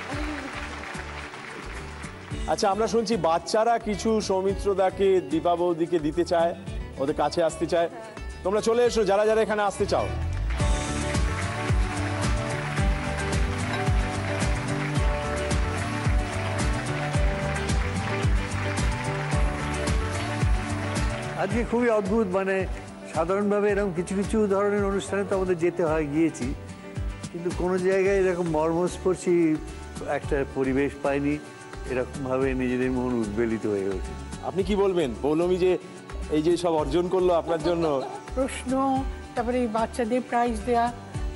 আচ্ছা, আমরা শুনছি বাচ্চারা কিছু সৌমিত্রদাকে, দীপা বৌদিকে দিতে চায়, ওদের কাছে আসতে চায়। তোমরা চলে এসো যারা যারা এখানে আসতে চাও। আজকে খুবই অদ্ভুত, মানে সাধারণভাবে এরকম কিছু কিছু ধরনের অনুষ্ঠানে তো আমাদের যেতে হয়, গিয়েছি, কিন্তু কোনো জায়গায় এরকম মর্মস্পর্শী একটা পরিবেশ পাইনি, এরকমভাবে নিজেদের মন উদ্বেলিত হয়ে ওঠে। আপনি কি বলবেন পৌলমী, যে এই যে সব অর্জন করলো আপনার জন্য? প্রশ্ন, তারপরে এই বাচ্চাদের প্রাইজ দেওয়া,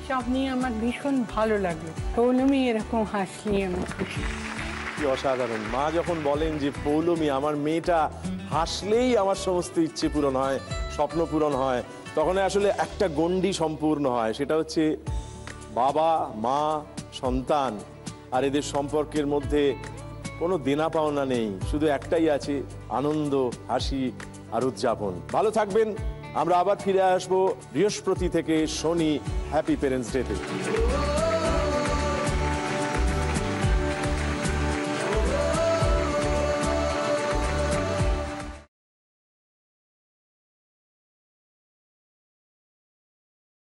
সব নিয়ে আমার ভীষণ ভালো লাগলো। পৌলমী এরকম হাসলি আমার খুশি। কি অসাধারণ! মা যখন বলেন যে পৌলমী, আমার মেয়েটা হাসলেই আমার সমস্ত ইচ্ছে পূরণ হয়, স্বপ্ন পূরণ হয়, তখন আসলে একটা গণ্ডি সম্পূর্ণ হয়, সেটা হচ্ছে বাবা মা সন্তান, আর এদের সম্পর্কের মধ্যে কোনো দেনা পাওনা নেই, শুধু একটাই আছে, আনন্দ, হাসি আর উদযাপন। ভালো থাকবেন। আমরা আবার ফিরে আসবো বৃহস্পতি থেকে শনি হ্যাপি প্যারেন্টস ডেতে।